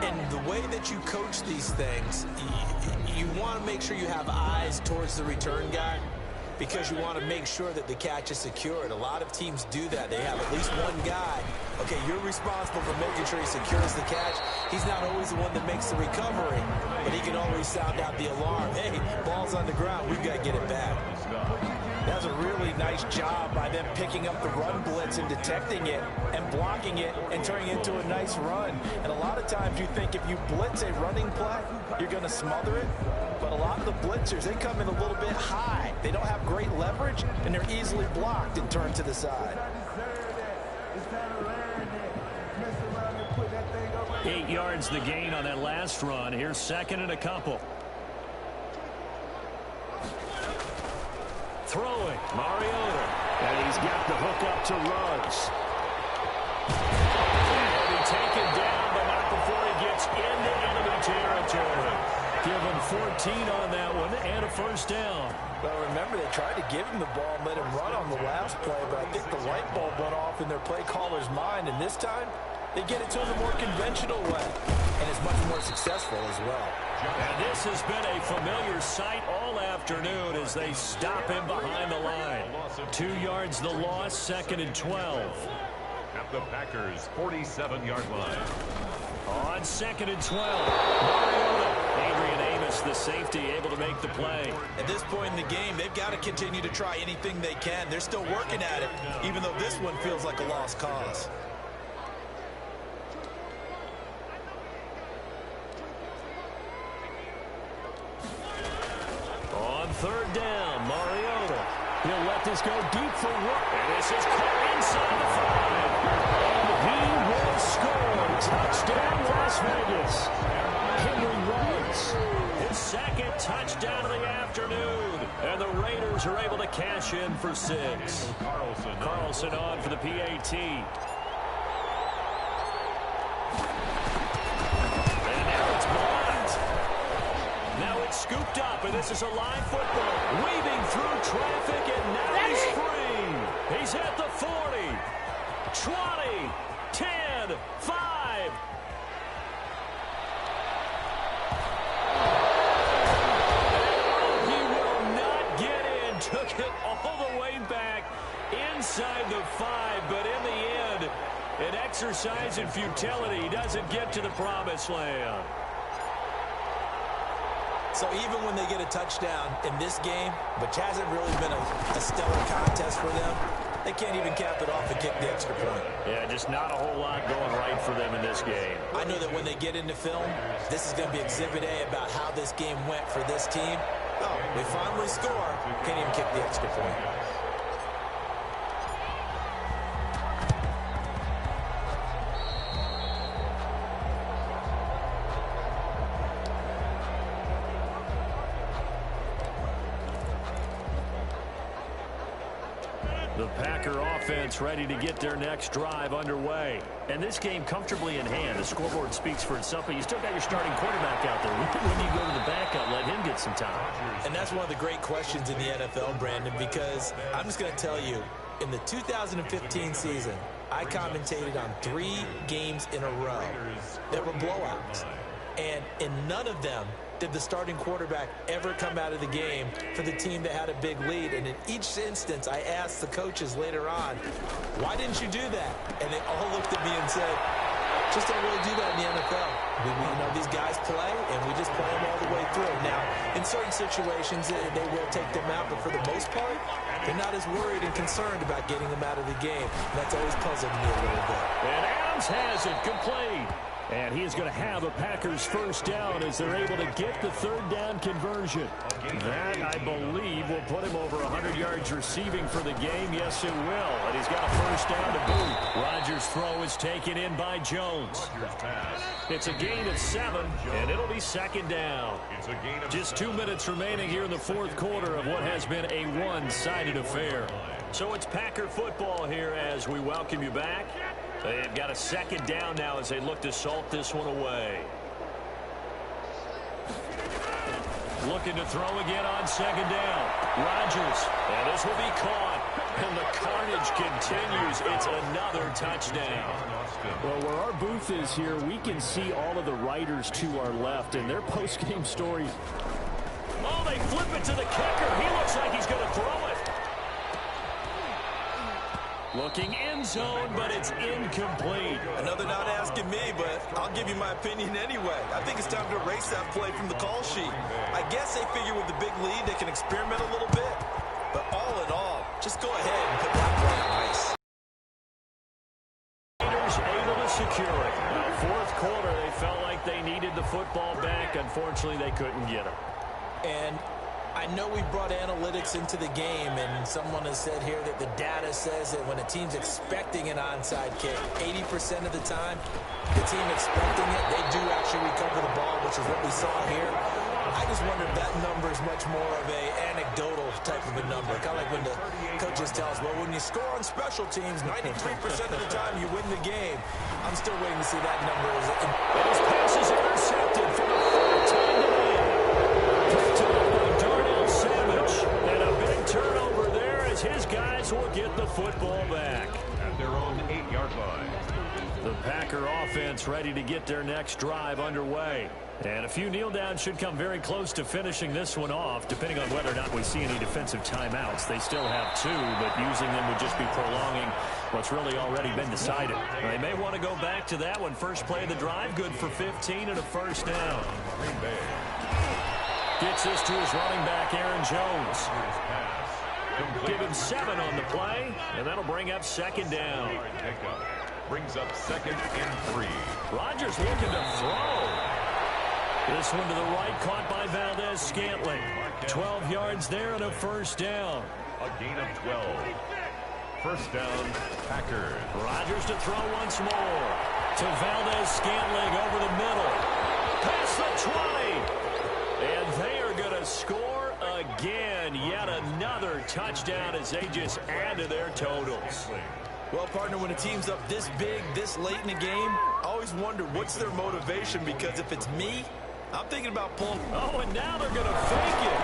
And the way that you coach these things, you want to make sure you have eyes towards the return guy because you want to make sure that the catch is secured. A lot of teams do that. They have at least one guy. Okay, you're responsible for making sure he secures the catch. He's not always the one that makes the recovery, but he can always sound out the alarm. Hey, ball's on the ground. We've got to get it back. That's a really nice job by them picking up the run blitz and detecting it and blocking it and turning it into a nice run. And a lot of times you think if you blitz a running play, you're going to smother it. But a lot of the blitzers, they come in a little bit high. They don't have great leverage, and they're easily blocked and turned to the side. 8 yards the gain on that last run. Here's second and a couple. Throwing, Mariota. And he's got the hook up to Ruggs. He'll be taken down, but not before he gets into enemy territory. Give him 14 on that one and a first down. Well, remember, they tried to give him the ball and let him run on the last play, but I think the light bulb went off in their play caller's mind, and this time they get it to him the more conventional way, and it's much more successful as well. And this has been a familiar sight all afternoon as they stop him behind the line. 2 yards the loss, second and 12. At the Packers' 47-yard line. On second and 12, Mariota. Adrian Amos, the safety, able to make the play. At this point in the game, they've got to continue to try anything they can. They're still working at it, even though this one feels like a lost cause. On third down, Mariota. He'll let this go deep for work. And this is caught inside the 5. And he will score. Touchdown, Las Vegas. Henry Ruggs. His second touchdown of the afternoon. And the Raiders are able to cash in for 6. Carlson on for the PAT. And now it's blocked. Now it's scooped up, and this is a live football. Weaving through traffic, and now he's free. He's at the 40, 20, 10, 5. He will not get in. Took it all the way back inside the 5, but in the end, an exercise in futility. He doesn't get to the promised land. So even when they get a touchdown in this game, which hasn't really been a stellar contest for them, they can't even cap it off and kick the extra point. Yeah, just not a whole lot going right for them in this game. I know that when they get into film, this is going to be Exhibit A about how this game went for this team. Oh, we finally score. Can't even kick the extra point. The Packer offense ready to get their next drive underway. And this game comfortably in hand. The scoreboard speaks for itself, but you still got your starting quarterback out there. When do you go to the backup, let him get some time? And that's one of the great questions in the NFL, Brandon, because I'm just going to tell you, in the 2015 season, I commentated on 3 games in a row that were blowouts. And in none of them did the starting quarterback ever come out of the game for the team that had a big lead. And in each instance, I asked the coaches later on, why didn't you do that? And they all looked at me and said, just don't really do that in the NFL. You know, these guys play, and we just play them all the way through. Now, in certain situations, they will take them out, but for the most part, they're not as worried and concerned about getting them out of the game. And that's always puzzled me a little bit. And Adams has it complete. And he is going to have a Packers first down as they're able to get the third down conversion. That, I believe, will put him over 100 yards receiving for the game. Yes, it will. And he's got a first down to boot. Rodgers' throw is taken in by Jones. It's a gain of 7, and it'll be second down. Just 2 minutes remaining here in the fourth quarter of what has been a one-sided affair. So it's Packer football here as we welcome you back. They've got a second down now as they look to salt this one away. Looking to throw again on second down. Rodgers, and this will be caught. And the carnage continues. It's another touchdown. Well, where our booth is here, we can see all of the writers to our left, and their post-game story. Oh, they flip it to the kicker. He looks like he's going to throw it. Looking end zone, but it's incomplete. Another not asking me, but I'll give you my opinion anyway. I think it's time to erase that play from the call sheet. I guess they figure with the big lead, they can experiment a little bit. But all in all, just go ahead and put that one on ice. Raiders able to secure it. Now, fourth quarter, they felt like they needed the football back. Unfortunately, they couldn't get it. And I know we brought analytics into the game, and someone has said here that the data says that when a team's expecting an onside kick, 80% of the time, the team expecting it, they do actually recover the ball, which is what we saw here. I just wonder if that number is much more of a anecdotal type of a number. Kind of like when the coaches tell us, well, when you score on special teams, 93% of the time you win the game. I'm still waiting to see that number. And his pass is intercepted for the third time today. Picked up by Darnell Savage. And a big turnover there as his guys will get the football back. At their own 8-yard line. The Packer offense ready to get their next drive underway. And a few kneel downs should come very close to finishing this one off, depending on whether or not we see any defensive timeouts. They still have 2, but using them would just be prolonging what's really already been decided. They may want to go back to that one. First play of the drive, good for 15 and a first down. Gets this to his running back, Aaron Jones. Give him 7 on the play, and that'll bring up second down. Brings up second and 3. Rodgers looking to throw. This one to the right, caught by Valdez-Scantling. 12 yards there and a first down. A gain of 12. First down, Packers. Rodgers to throw once more. To Valdez-Scantling over the middle. Past the 20. And they are going to score again. Yet another touchdown as they just add to their totals. Well, partner, when a team's up this big, this late in the game, I always wonder what's their motivation, because if it's me, I'm thinking about pulling. Oh, and now they're going to fake it.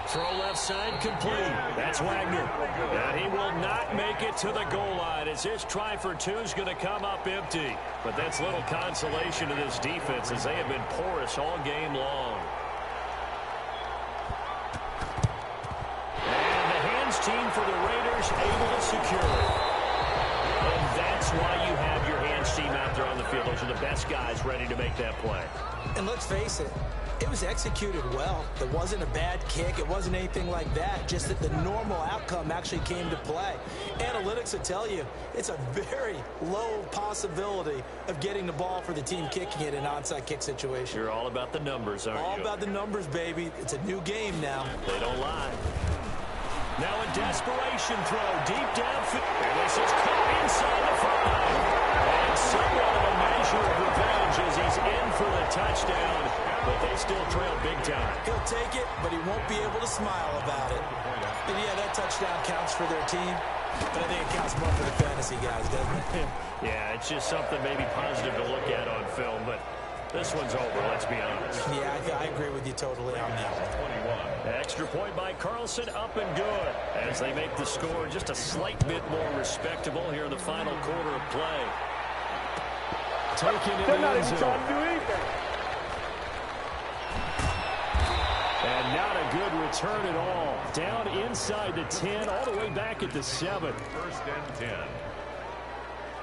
Throw left side complete. That's Wagner. And he will not make it to the goal line as his try for 2 is going to come up empty. But that's little consolation to this defense as they have been porous all game long. And the hands team for the Raiders able to secure it. And that's why you have your hands team out there on the field. Those are the best guys ready to make that play. And let's face it, it was executed well. It wasn't a bad kick. It wasn't anything like that. Just that the normal outcome actually came to play. Analytics will tell you it's a very low possibility of getting the ball for the team kicking it in an onside kick situation. You're all about the numbers, aren't you? All about the numbers, baby. It's a new game now. They don't lie. Now a desperation throw deep downfield. And this is caught inside the 5. And somewhat of a measure of revenge as he's in for the touchdown. But they still trail big time. He'll take it, but he won't be able to smile about it. And yeah, that touchdown counts for their team. But I think it counts more for the fantasy guys, doesn't it? Yeah, it's just something maybe positive to look at on film. But this one's over, let's be honest. Yeah, I agree with you totally on that one. Extra point by Carlson, up and good. As they make the score just a slight bit more respectable here in the final quarter of play. Taking it in the end zone. And not a good return at all. Down inside the 10, all the way back at the 7. First and 10.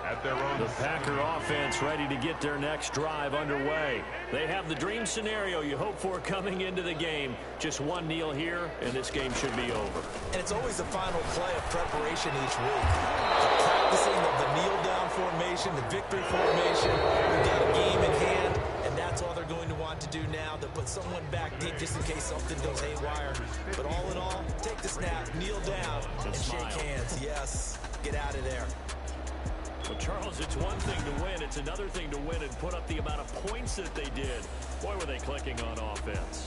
At their own. The Packer offense ready to get their next drive underway. They have the dream scenario you hope for coming into the game. Just one kneel here, and this game should be over. And it's always the final play of preparation each week. The practicing of the kneel-down formation, the victory formation. We've got a game in hand, and that's all they're going to want to do now, to put someone back deep just in case something goes haywire. But all in all, take the snap, kneel down, and shake hands. Yes, get out of there. Well, Charles, it's one thing to win. It's another thing to win and put up the amount of points that they did. Boy, were they clicking on offense.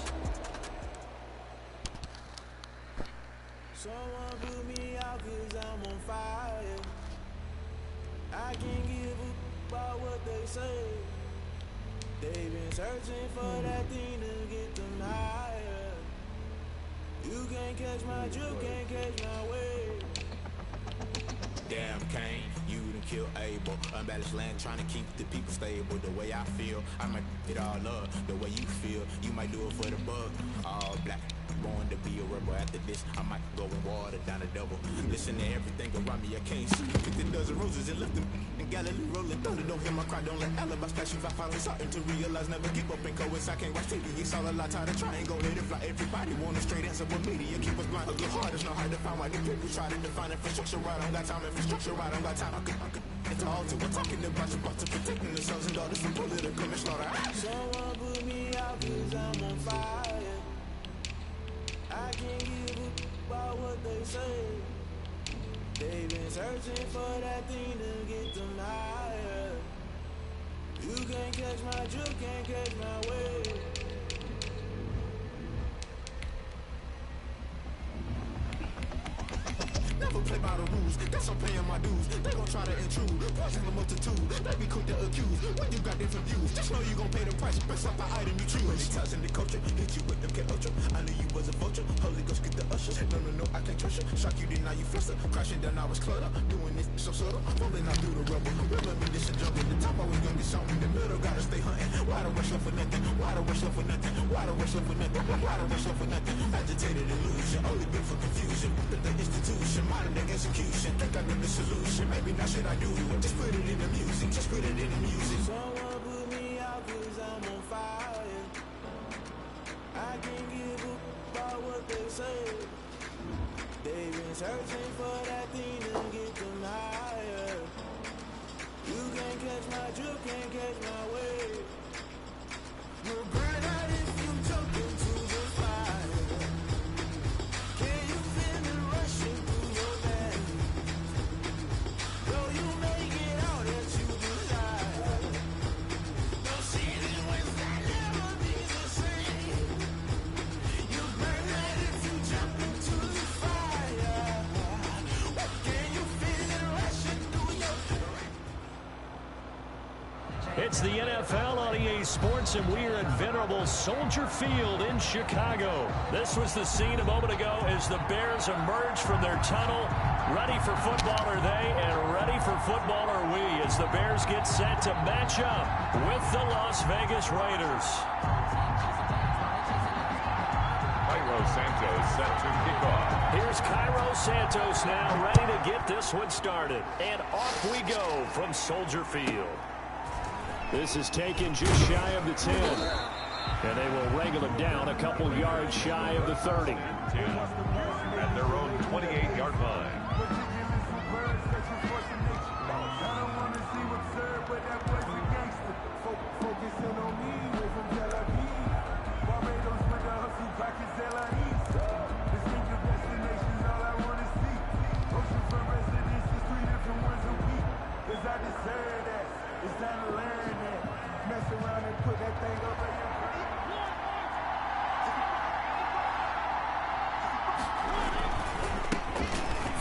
Someone put me out 'cause I'm on fire. I can't give a about what they say. They've been searching for that thing to get them higher. You can't catch my drift, can't catch my wave. Damn, Kane, you done kill Abel. Unbalanced land, trying to keep the people stable. The way I feel, I might it all up. The way you feel, you might do it for the bug. All black, born to be a rebel. After this, I might go and water down a double. Listen to everything around me, I can't see. 50 dozen roses and left them Galilee rolling thunder, don't hear my cry, don't let alibi splash. If I finally starting to realize, never give up and coincide. Can't watch TV, it's all a lot, tired of trying, go let it fly. Everybody want a straight answer, but media keep us blind. A good heart is not hard to find. Why the people try to define infrastructure right? I don't got time, infrastructure right, I don't got time. I could it's all to we're talking about your boss to protecting the sons and daughters from political and slaughter. Someone put me out 'cause I'm on fire. I can't give up about what they say. They've been searching for that thing to get them higher. You can't catch my drift, can't catch my wave. Never play by the rules, that's I'm paying my dues. They gon' try to intrude, poison the multitude. They be quick to accuse, when you got different views. Just know you gon' pay the price, best off the item you choose. When touch in the culture, hit you with them get ultra. I knew you was a vulture, Holy Ghost get the usher. No, I can't trust you. Shock you, then now you fluster. Crashing down, I was clutter. Doing this so subtle, falling out through the rubble. Remember me, this a jungle. The top always gonna be something. In the middle, gotta stay hunting. Why the rush love for nothing? Why the rush love for nothing? Why the rush love for nothing? Why the rush love for nothing? Agitated illusion, only been for confusion. The institution, modern day execution. Think I know the solution. Maybe not should I do it? Just put it in the music. Just put it in the music. Someone put me out 'cause I'm on fire. I can't give up about what they say. They've been searching for that thing to get them higher. You can't catch my drift, can't catch my wave. You'll burn out if you jump into the fire. Can you feel it rushing through your veins? Though you make it out that you desire. No season when that never be the same. You burn out if you jump into the fire. Can you feel it rushing through your veins? It's the NFL on EA Sports, and we are at venerable Soldier Field in Chicago. This was the scene a moment ago as the Bears emerged from their tunnel. Ready for football are they, and ready for football are we, as the Bears get set to match up with the Las Vegas Raiders. Cairo Santos set to kick off. Here's Cairo Santos now, ready to get this one started. And off we go from Soldier Field. This is taken just shy of the 10. And they will wrangle him down a couple yards shy of the 30. At their own 28-yard line.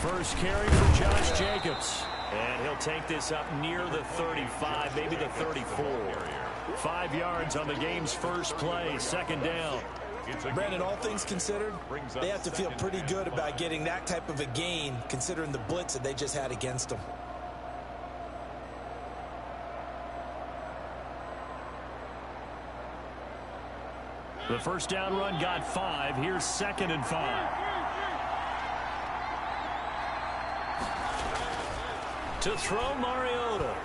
First carry for Josh Jacobs. And he'll take this up near the 35, maybe the 34. 5 yards on the game's first play, second down. Brandon, all things considered, they have to feel pretty good about getting that type of a gain, considering the blitz that they just had against them. The first down run got 5. Here's 2nd and 5. To throw, Mariota.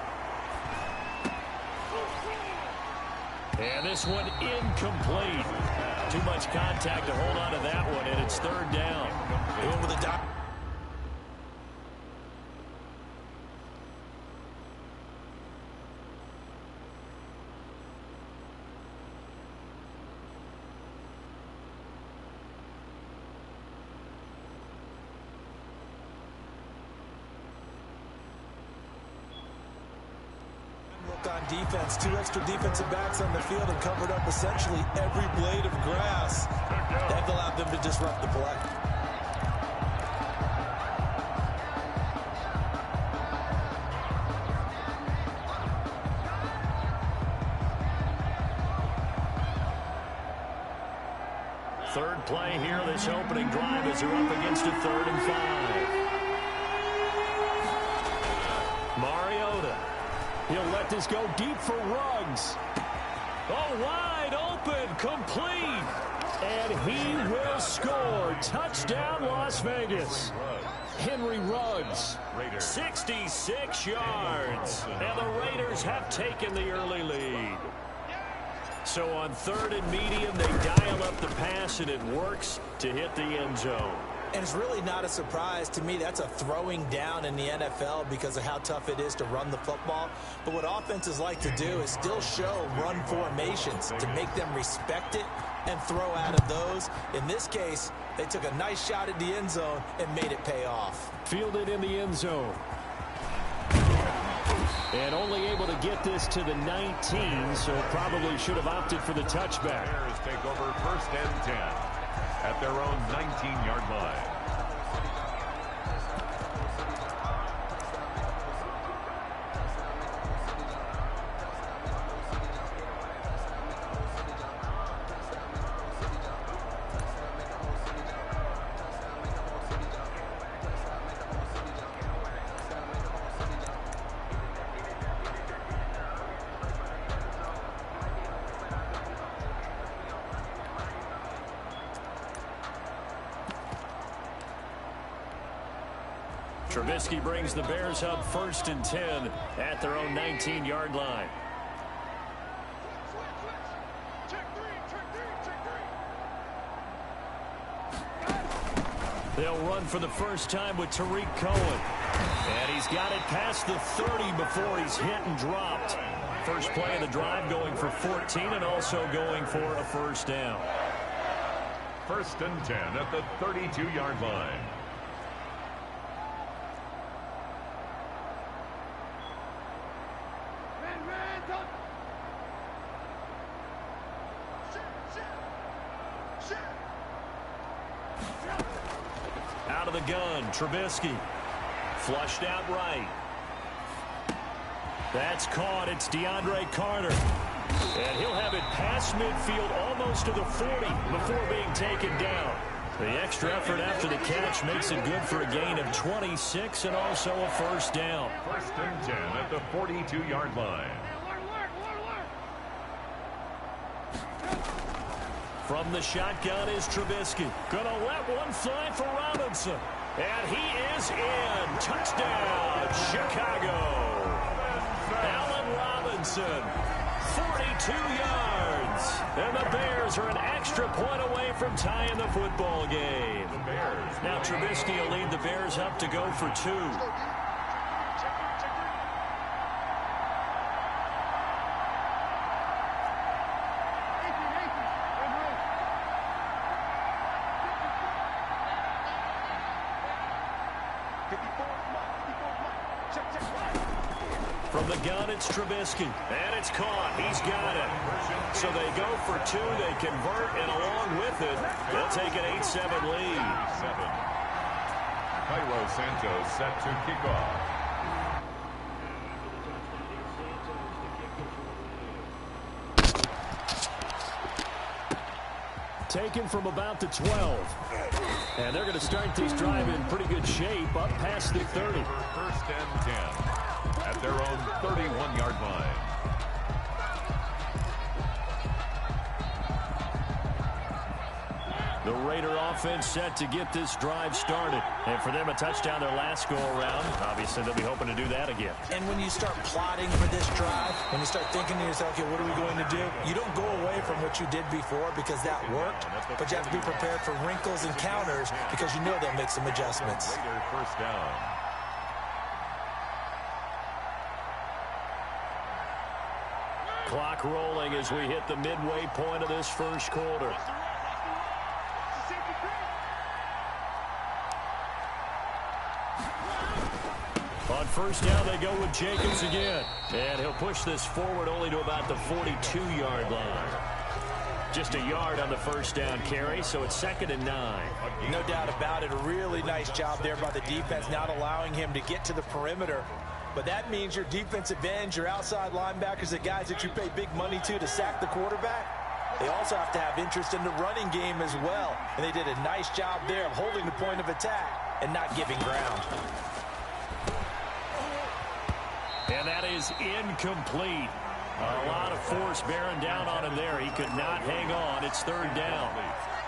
And this one incomplete. Too much contact to hold on to that one, and it's 3rd down. Going with the dot. On defense, 2 extra defensive backs on the field and covered up essentially every blade of grass. That allowed them to disrupt the play. Third play here, this opening drive as they're up against a 3rd and 5. Mariota. He'll let this go deep for Ruggs. Oh, wide open, complete. And he will score. Touchdown, Las Vegas. Henry Ruggs, 66 yards. And the Raiders have taken the early lead. So on 3rd and medium, they dial up the pass, and it works to hit the end zone. And it's really not a surprise to me. That's a throwing down in the NFL because of how tough it is to run the football. But what offenses like to do is still show run formations to make them respect it and throw out of those. In this case, they took a nice shot at the end zone and made it pay off. Fielded in the end zone. And only able to get this to the 19, so probably should have opted for the touchback. Bears take over 1st and 10 at their own 19-yard line. Trubisky brings the Bears up 1st and 10 at their own 19-yard line. They'll run for the first time with Tariq Cohen. And he's got it past the 30 before he's hit and dropped. First play of the drive going for 14 and also going for a first down. 1st and 10 at the 32-yard line. Out of the gun, Trubisky. Flushed out right. That's caught. It's DeAndre Carter. And he'll have it past midfield almost to the 40 before being taken down. The extra effort after the catch makes it good for a gain of 26 and also a first down. 1st and 10 at the 42-yard line. From the shotgun is Trubisky. Gonna let one fly for Robinson. And he is in. Touchdown, Chicago. Allen Robinson, 42 yards. And the Bears are an extra point away from tying the football game. Now Trubisky will lead the Bears up to go for 2. From the gun, it's Trubisky. And it's caught. He's got it. So they go for 2. They convert, and along with it, they'll take an 8-7 lead. Cairo Santos set to kick off. Taken from about the 12. And they're going to start this drive in pretty good shape up past the 30. 1st and 10 at their own 31-yard line. The Raider offense set to get this drive started. And for them, a touchdown their last go-around. Obviously, they'll be hoping to do that again. And when you start plotting for this drive, when you start thinking to yourself, okay, what are we going to do? You don't go away from what you did before because that worked, but you have to be prepared for wrinkles and counters because you know they'll make some adjustments. Raider first down. Clock rolling as we hit the midway point of this first quarter. On first down, they go with Jacobs again. And he'll push this forward only to about the 42-yard line. Just a yard on the first down carry, so it's 2nd and 9. No doubt about it. A really nice job there by the defense, not allowing him to get to the perimeter. But that means your defensive ends, your outside linebackers, the guys that you pay big money to sack the quarterback, they also have to have interest in the running game as well. And they did a nice job there of holding the point of attack and not giving ground. And that is incomplete. A lot of force bearing down on him there. He could not hang on. It's 3rd down.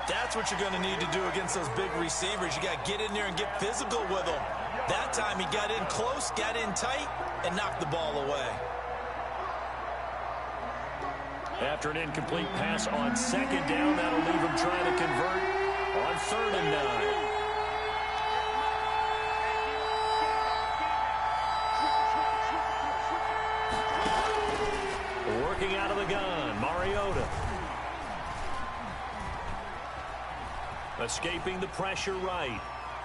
That's what you're going to need to do against those big receivers. You got to get in there and get physical with them. That time he got in close, got in tight, and knocked the ball away. After an incomplete pass on second down, that'll leave him trying to convert on 3rd and 9. Working out of the gun, Mariota. Escaping the pressure right.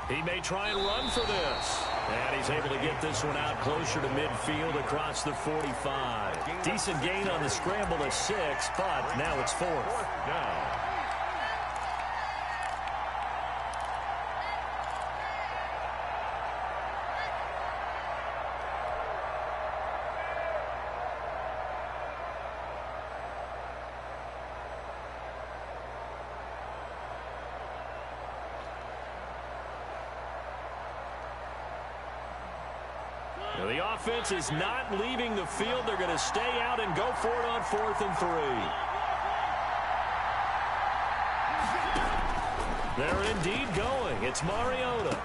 He may try and run for this. And he's able to get this one out closer to midfield across the 45. Decent gain on the scramble at 6, but now it's 4th down. The offense is not leaving the field. They're going to stay out and go for it on 4th and 3. They're indeed going. It's Mariota.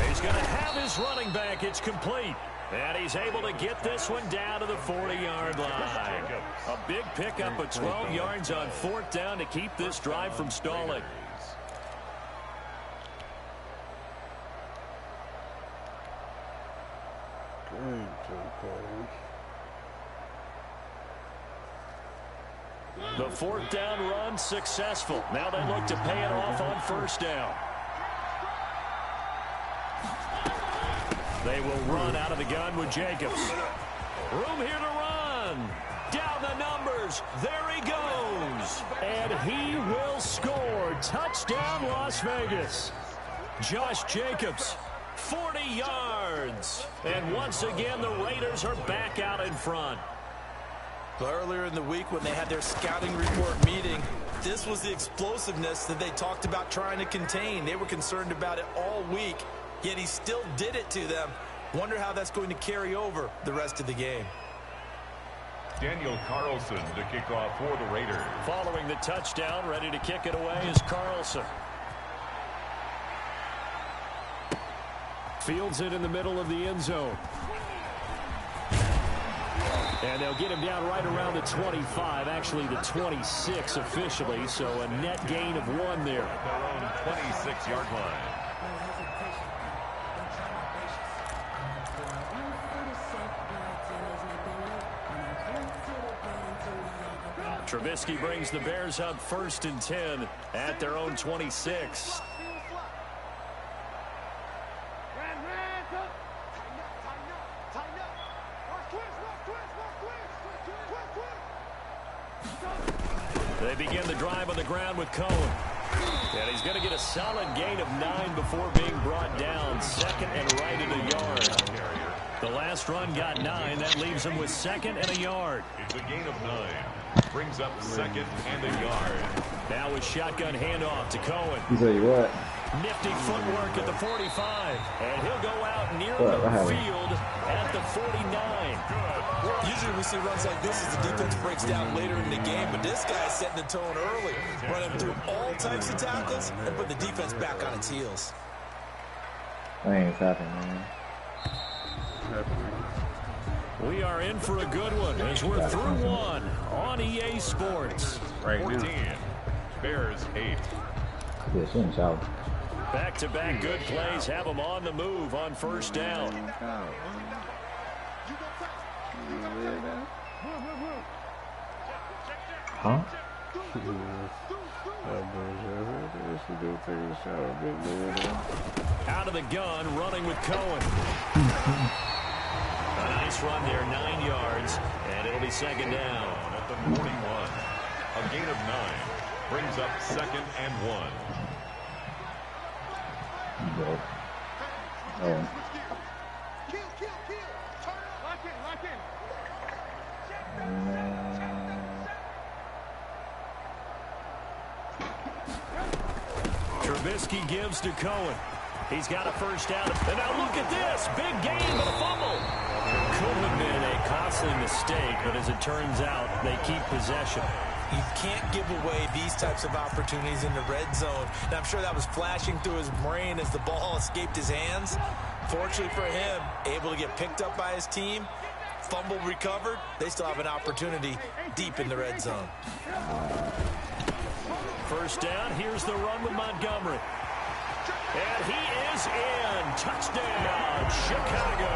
He's going to have his running back. It's complete. And he's able to get this one down to the 40-yard line. A big pickup of 12 yards on 4th down to keep this drive from stalling. The 4th down run successful. Now they look to pay it off on 1st down. They will run out of the gun with Jacobs. Room here to run. Down the numbers. There he goes. And he will score. Touchdown, Las Vegas. Josh Jacobs. 40 yards. And once again, the Raiders are back out in front. Earlier in the week when they had their scouting report meeting, this was the explosiveness that they talked about trying to contain. They were concerned about it all week, yet he still did it to them. Wonder how that's going to carry over the rest of the game. Daniel Carlson to kick off for the Raiders. Following the touchdown, ready to kick it away is Carlson. Fields it in the middle of the end zone. And they'll get him down right around the 25, actually the 26 officially, so a net gain of 1 there. At their own 26-yard line. Trubisky brings the Bears up 1st and 10 at their own 26. They begin the drive on the ground with Cohen. And he's going to get a solid gain of 9 before being brought down. 2nd and right at a yard. The last run got 9. That leaves him with 2nd and a yard. It's a gain of 9. Brings up 2nd and a yard. Now with shotgun handoff to Cohen. I'll tell you what. Nifty footwork at the 45. And he'll go out near the field at the 49. Usually we see runs like this as the defense breaks down later in the game, but this guy's setting the tone early, running through all types of tackles and put the defense back on its heels. That ain't happening, man. We are in for a good one as we're through 1 on EA Sports. 14. Bears 8. Yeah, she ain't shout. Back-to-back good plays have them on the move on 1st down. Huh? Out of the gun, running with Cohen. A nice run there, 9 yards, and it'll be 2nd down. At the 41. A gain of 9. Brings up 2nd and 1. Oh. Trubisky gives to Cohen. He's got a 1st down. And now look at this. Big gain, but a fumble. Could have been a costly mistake, but as it turns out, they keep possession. You can't give away these types of opportunities in the red zone. And I'm sure that was flashing through his brain as the ball escaped his hands. Fortunately for him, able to get picked up by his team, fumble recovered. They still have an opportunity deep in the red zone. First down, here's the run with Montgomery. And he is in. Touchdown, Chicago.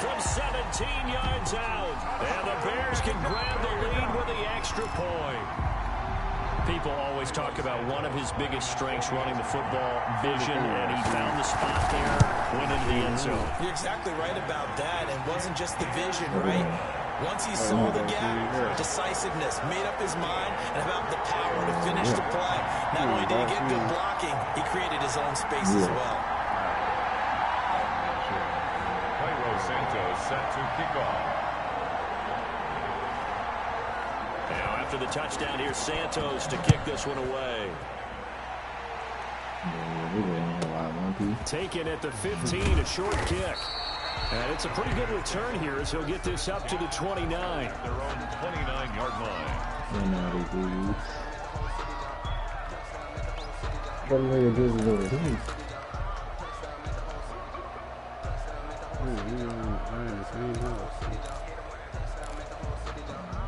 From 17 yards out. And the Bears can grab the lead with the extra point. People always talk about one of his biggest strengths running the football, vision, and he found the spot there, went into the end zone. You're exactly right about that. And it wasn't just the vision, right? Once he saw the gap, decisiveness, made up his mind, and about the power to finish the play. Not only did he get good blocking, he created his own space as well. Santos set to kick off. Now after the touchdown, here's Santos to kick this one away. Taken at the 15, a short kick. And it's a pretty good return here as he'll get this up to the 29. Their own 29-yard line.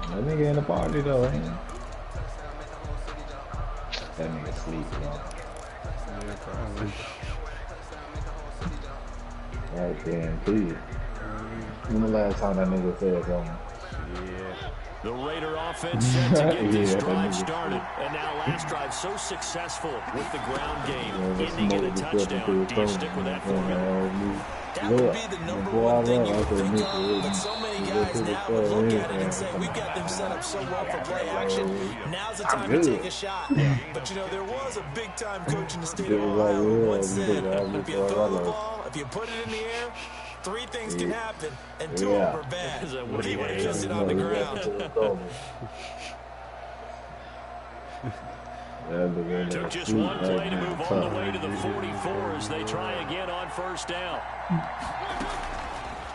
That nigga in the party though, ain't he? That nigga sleep, bro. Yeah, probably. Right there, please. When the last time that nigga said something? Yeah. The Raider offense set to get this drive started. And now last drive so successful with the ground game, ending in a touchdown. Do you stick with that formula? That would be the number one thing you would think of, but so many guys now would look at it and say, we've got them set up so well for play action. Now's the time to take a shot. But, you know, there was a big-time coach in the state of Ohio who once said, if you throw the ball, if you put it in the air, 3 things can happen, and 2 of them are bad. He would have kissed it on the ground. Took just one play to move all the way to the 44 as they try again on first down.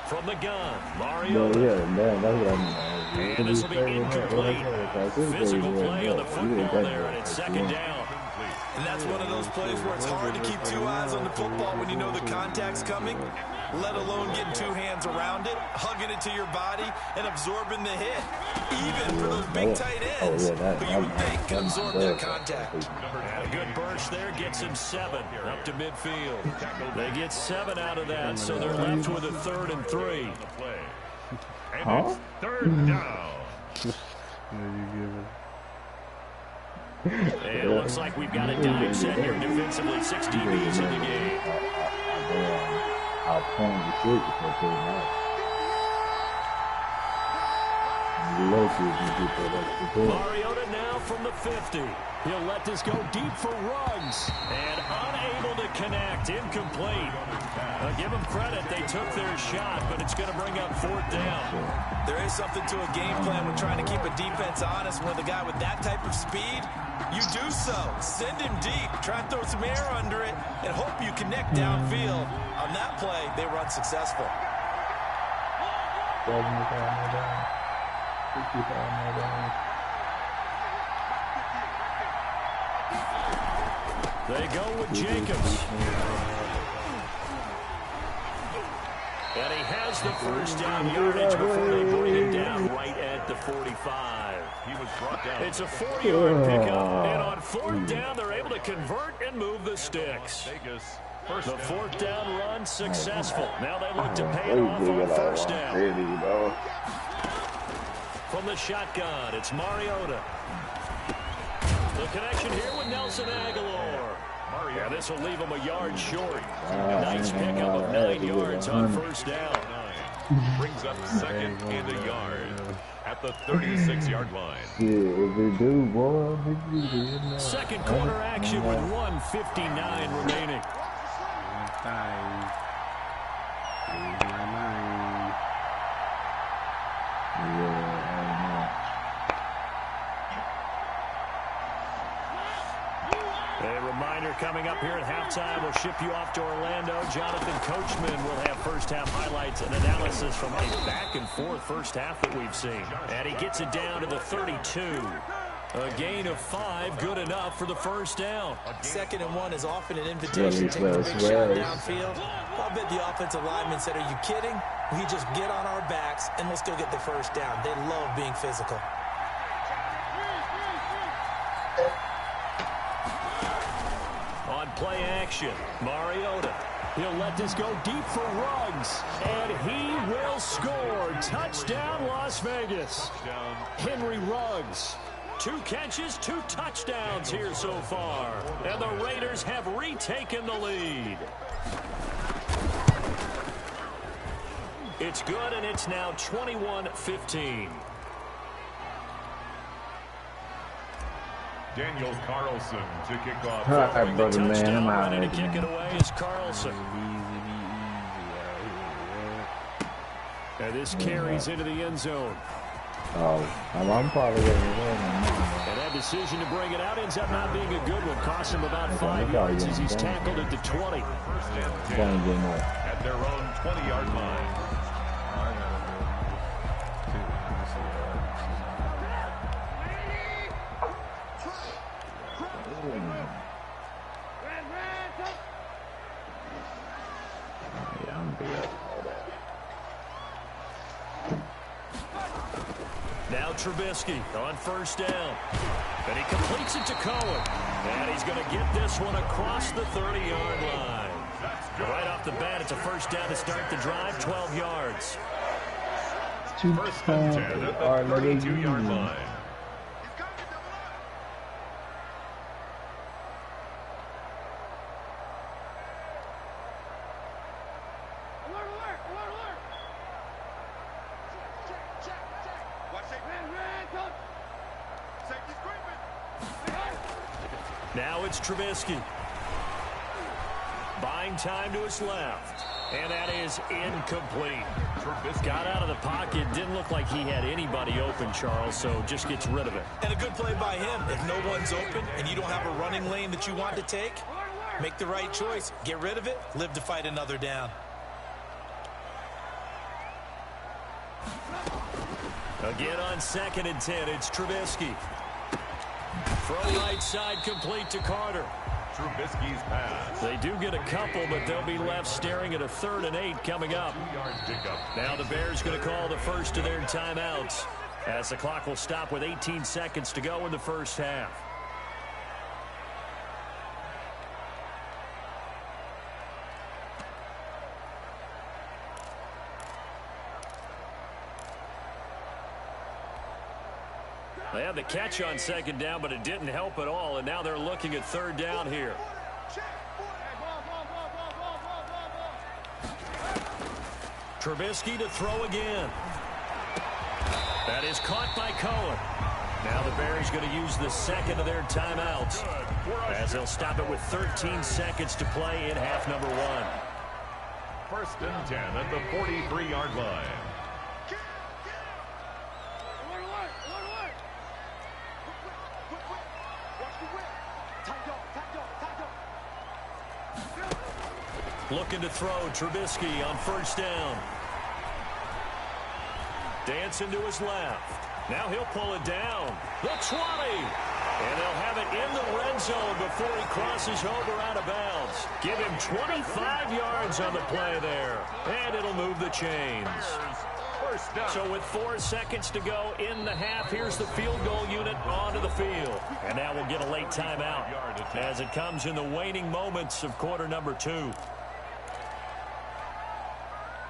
From the gun, Mario. And this will be incomplete. Physical play on the football there, and it's second down. And that's one of those plays where it's hard to keep 2 eyes on the football when you know the contact's coming, let alone getting 2 hands around it, hugging it to your body, and absorbing the hit. Even for those big tight ends, who you would think can absorb that contact. And a good burst there gets him 7 up to midfield. They get 7 out of that, so they're left with a 3rd and 3. And it's 3rd down. And it looks like we've got a dive set here defensively. 6 DBs in the game. I'll point the shit for pretty much. Mariota now from the 50. He'll let this go deep for Ruggs. And unable to connect. Incomplete. Give them credit. They took their shot, but it's going to bring up 4th down. There is something to a game plan with trying to keep a defense honest. When the guy with that type of speed, you do so. Send him deep. Try and throw some air under it and hope you connect downfield. On that play, they were unsuccessful. They go with Jacobs. And he has the first down yardage before they bring him down right at the 45. He was brought down. It's a 4-yard pickup, and on 4th down, they're able to convert and move the sticks. The 4th down run successful. Now they look to pay it off on 1st down. From the shotgun, it's Mariota. The connection here with Nelson Aguilar. Yeah, this will leave him a yard short. Nice pickup of 9 yards on 1st down. Brings up 2nd and a yard at the 36-yard line. Second quarter action with 1:59 remaining. A reminder weather coming up here at halftime. We'll ship you off to Orlando. Jonathan Coachman will have first-half highlights and analysis from a back-and-forth first half that we've seen. And he gets it down to the 32. A gain of 5, good enough for the first down. 2nd and 1 is often an invitation to take a big shot downfield. I'll bet the offensive lineman said, "Are you kidding? We just get on our backs and let's go get the first down." They love being physical. On play action, Mariota. He'll let this go deep for Ruggs, and he will score. Touchdown, Las Vegas. Henry Ruggs. 2 catches, 2 touchdowns here so far. And the Raiders have retaken the lead. It's good, and it's now 21-15. Daniel Carlson to kick off. All right, brother, man. I'm out Ready of to here. kick it away is Carlson. And this carries into the end zone. Oh, I'm probably going to win. And that decision to bring it out ends up not being a good one. Cost him about 5 yards as he's tackled at the 20. At their own 20-yard line. Now Trubisky on first down. And he completes it to Cohen. And he's going to get this one across the 30-yard line. Right off the bat, it's a first down to start the drive, 12 yards. First and 10 at the 32-yard line. Now it's Trubisky. Buying time to his left. And that is incomplete. Got out of the pocket. Didn't look like he had anybody open, Charles, so just gets rid of it. And a good play by him. If no one's open and you don't have a running lane that you want to take, make the right choice. Get rid of it. Live to fight another down. Again on 2nd and 10, it's Trubisky. Throw right side complete to Carter. Trubisky's pass. They do get a couple, but they'll be left staring at a 3rd and 8 coming up. Now the Bears going to call the first of their timeouts as the clock will stop with 18 seconds to go in the first half. They had the catch on 2nd down, but it didn't help at all, and now they're looking at 3rd down here. Trubisky to throw again. That is caught by Cohen. Now the Bears going to use the 2nd of their timeouts as they'll stop it with 13 seconds to play in half number 1. First and 10 at the 43-yard line. Looking to throw, Trubisky on first down. Dancing to his left. Now he'll pull it down. The 20. And they'll have it in the red zone before he crosses over out of bounds. Give him 25 yards on the play there. And it'll move the chains. So with 4 seconds to go in the half, here's the field goal unit onto the field. And now we'll get a late timeout as it comes in the waning moments of quarter number 2.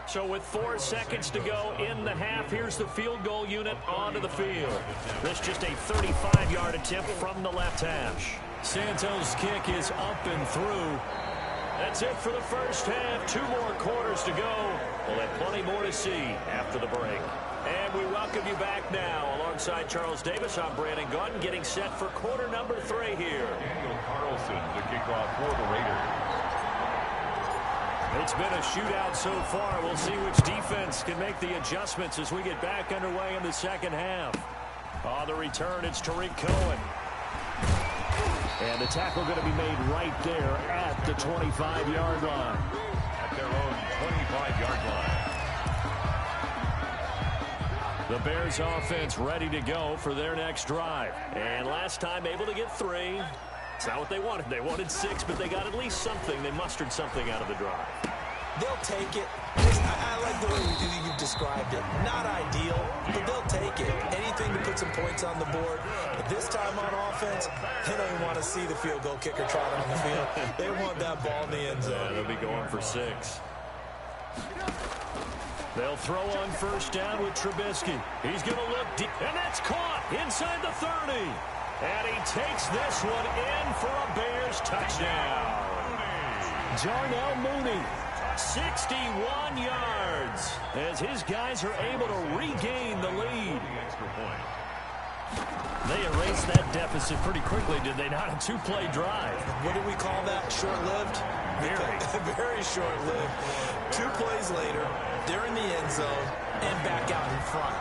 So with 4 seconds to go in the half, here's the field goal unit onto the field. This just a 35-yard attempt from the left hash. Santos' kick is up and through. That's it for the first half. 2 more quarters to go. We'll have plenty more to see after the break. And we welcome you back now. Alongside Charles Davis, I'm Brandon Gautin, getting set for quarter number 3 here. Daniel Carlson to kick off for the Raiders. It's been a shootout so far. We'll see which defense can make the adjustments as we get back underway in the second half. On the return, it's Tariq Cohen. And the tackle going to be made right there at the 25-yard line. At their own 25-yard line. The Bears offense ready to go for their next drive. And last time able to get 3. It's not what they wanted. They wanted 6, but they got at least something. They mustered something out of the drive. They'll take it. I like the way you described it. Not ideal, but they'll take it. Anything to put some points on the board. But this time on offense, they don't even want to see the field goal kicker trot on the field. They want that ball in the end zone. Yeah, they'll be going for 6. They'll throw on first down with Trubisky. He's going to look deep, and that's caught inside the 30. And he takes this one in for a Bears touchdown. Darnell Mooney, 61 yards, as his guys are able to regain the lead. They erased that deficit pretty quickly, did they not? A 2-play drive. What do we call that? Short-lived? Very short-lived. 2 plays later, they're in the end zone and back out in front.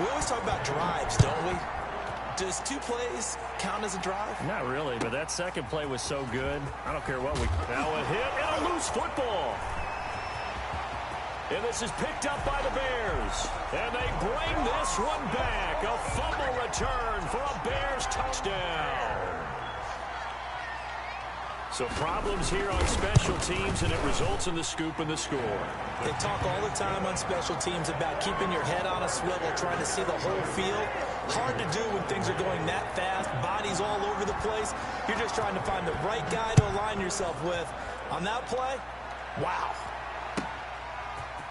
We always talk about drives, don't we? Does 2 plays count as a drive? Not really, but that second play was so good. I don't care what we... Now a hit and a loose football. And this is picked up by the Bears. And they bring this one back. A fumble return for a Bears touchdown. So problems here on special teams, and it results in the scoop and the score. They talk all the time on special teams about keeping your head on a swivel, trying to see the whole field. Hard to do when things are going that fast, bodies all over the place. You're just trying to find the right guy to align yourself with. On that play, wow.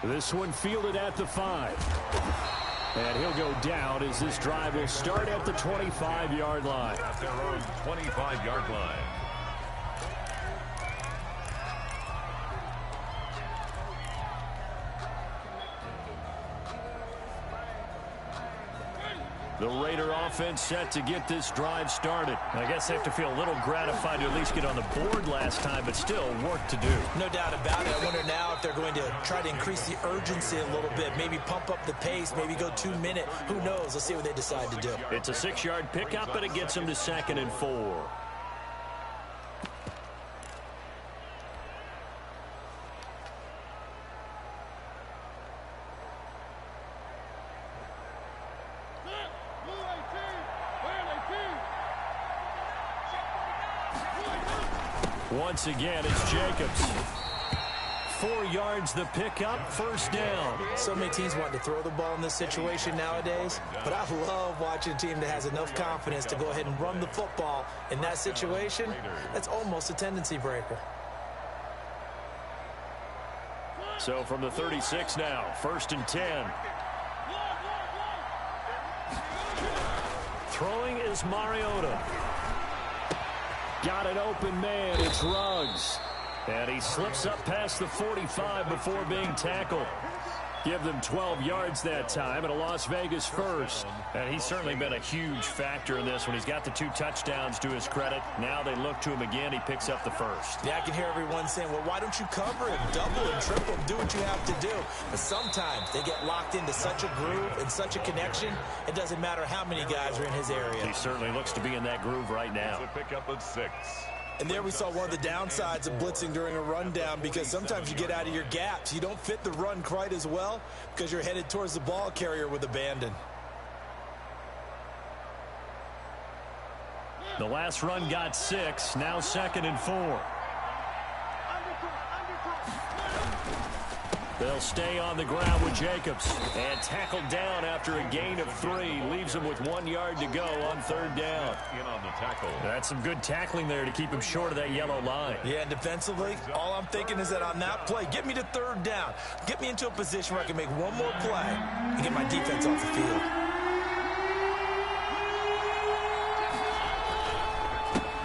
This one fielded at the 5. And he'll go down as this drive will start at the 25-yard line. At their own 25-yard line. The Raider offense set to get this drive started. I guess they have to feel a little gratified to at least get on the board last time, but still work to do. No doubt about it. I wonder now if they're going to try to increase the urgency a little bit, maybe pump up the pace, maybe go 2-minute. Who knows? Let's see what they decide to do. It's a 6-yard pickup, and it gets them to 2nd and 4. Once again, it's Jacobs. 4 yards the pickup, first down. So many teams want to throw the ball in this situation nowadays, but I love watching a team that has enough confidence to go ahead and run the football. In that situation, that's almost a tendency breaker. So from the 36 now, 1st and 10. Throwing is Mariota. Got an open man. It's Ruggs. And he slips up past the 45 before being tackled. Give them 12 yards that time, and a Las Vegas first. And he's certainly been a huge factor in this one. He's got the 2 touchdowns to his credit. Now they look to him again. He picks up the first. Yeah, I can hear everyone saying, well, why don't you cover him, double him, triple him, do what you have to do. But sometimes they get locked into such a groove and such a connection, it doesn't matter how many guys are in his area. He certainly looks to be in that groove right now. It's a pickup of 6. And there we saw one of the downsides of blitzing during a rundown, because sometimes you get out of your gaps. You don't fit the run quite as well because you're headed towards the ball carrier with abandon. The last run got 6, now 2nd and 4. They'll stay on the ground with Jacobs. And tackled down after a gain of 3. Leaves him with 1 yard to go on 3rd down. In on the tackle. That's some good tackling there to keep him short of that yellow line. Yeah, and defensively, all I'm thinking is that on that play, get me to 3rd down. Get me into a position where I can make one more play and get my defense off the field.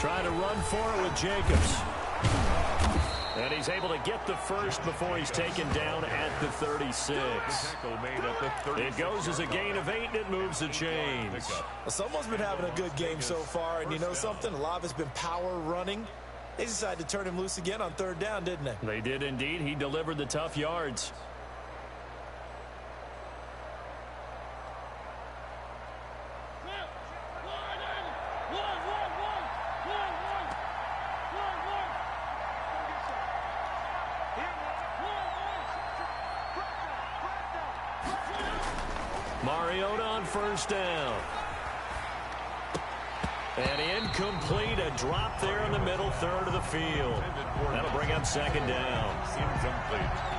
Trying to run for it with Jacobs. And he's able to get the first before he's taken down at the 36. It goes as a gain of 8, and it moves the chains. Well, someone's been having a good game so far, and you know something? A lot of it's been power running. They decided to turn him loose again on 3rd down, didn't they? They did indeed. He delivered the tough yards. Mariota on first down. And incomplete, a drop there in the middle third of the field. That'll bring up second down.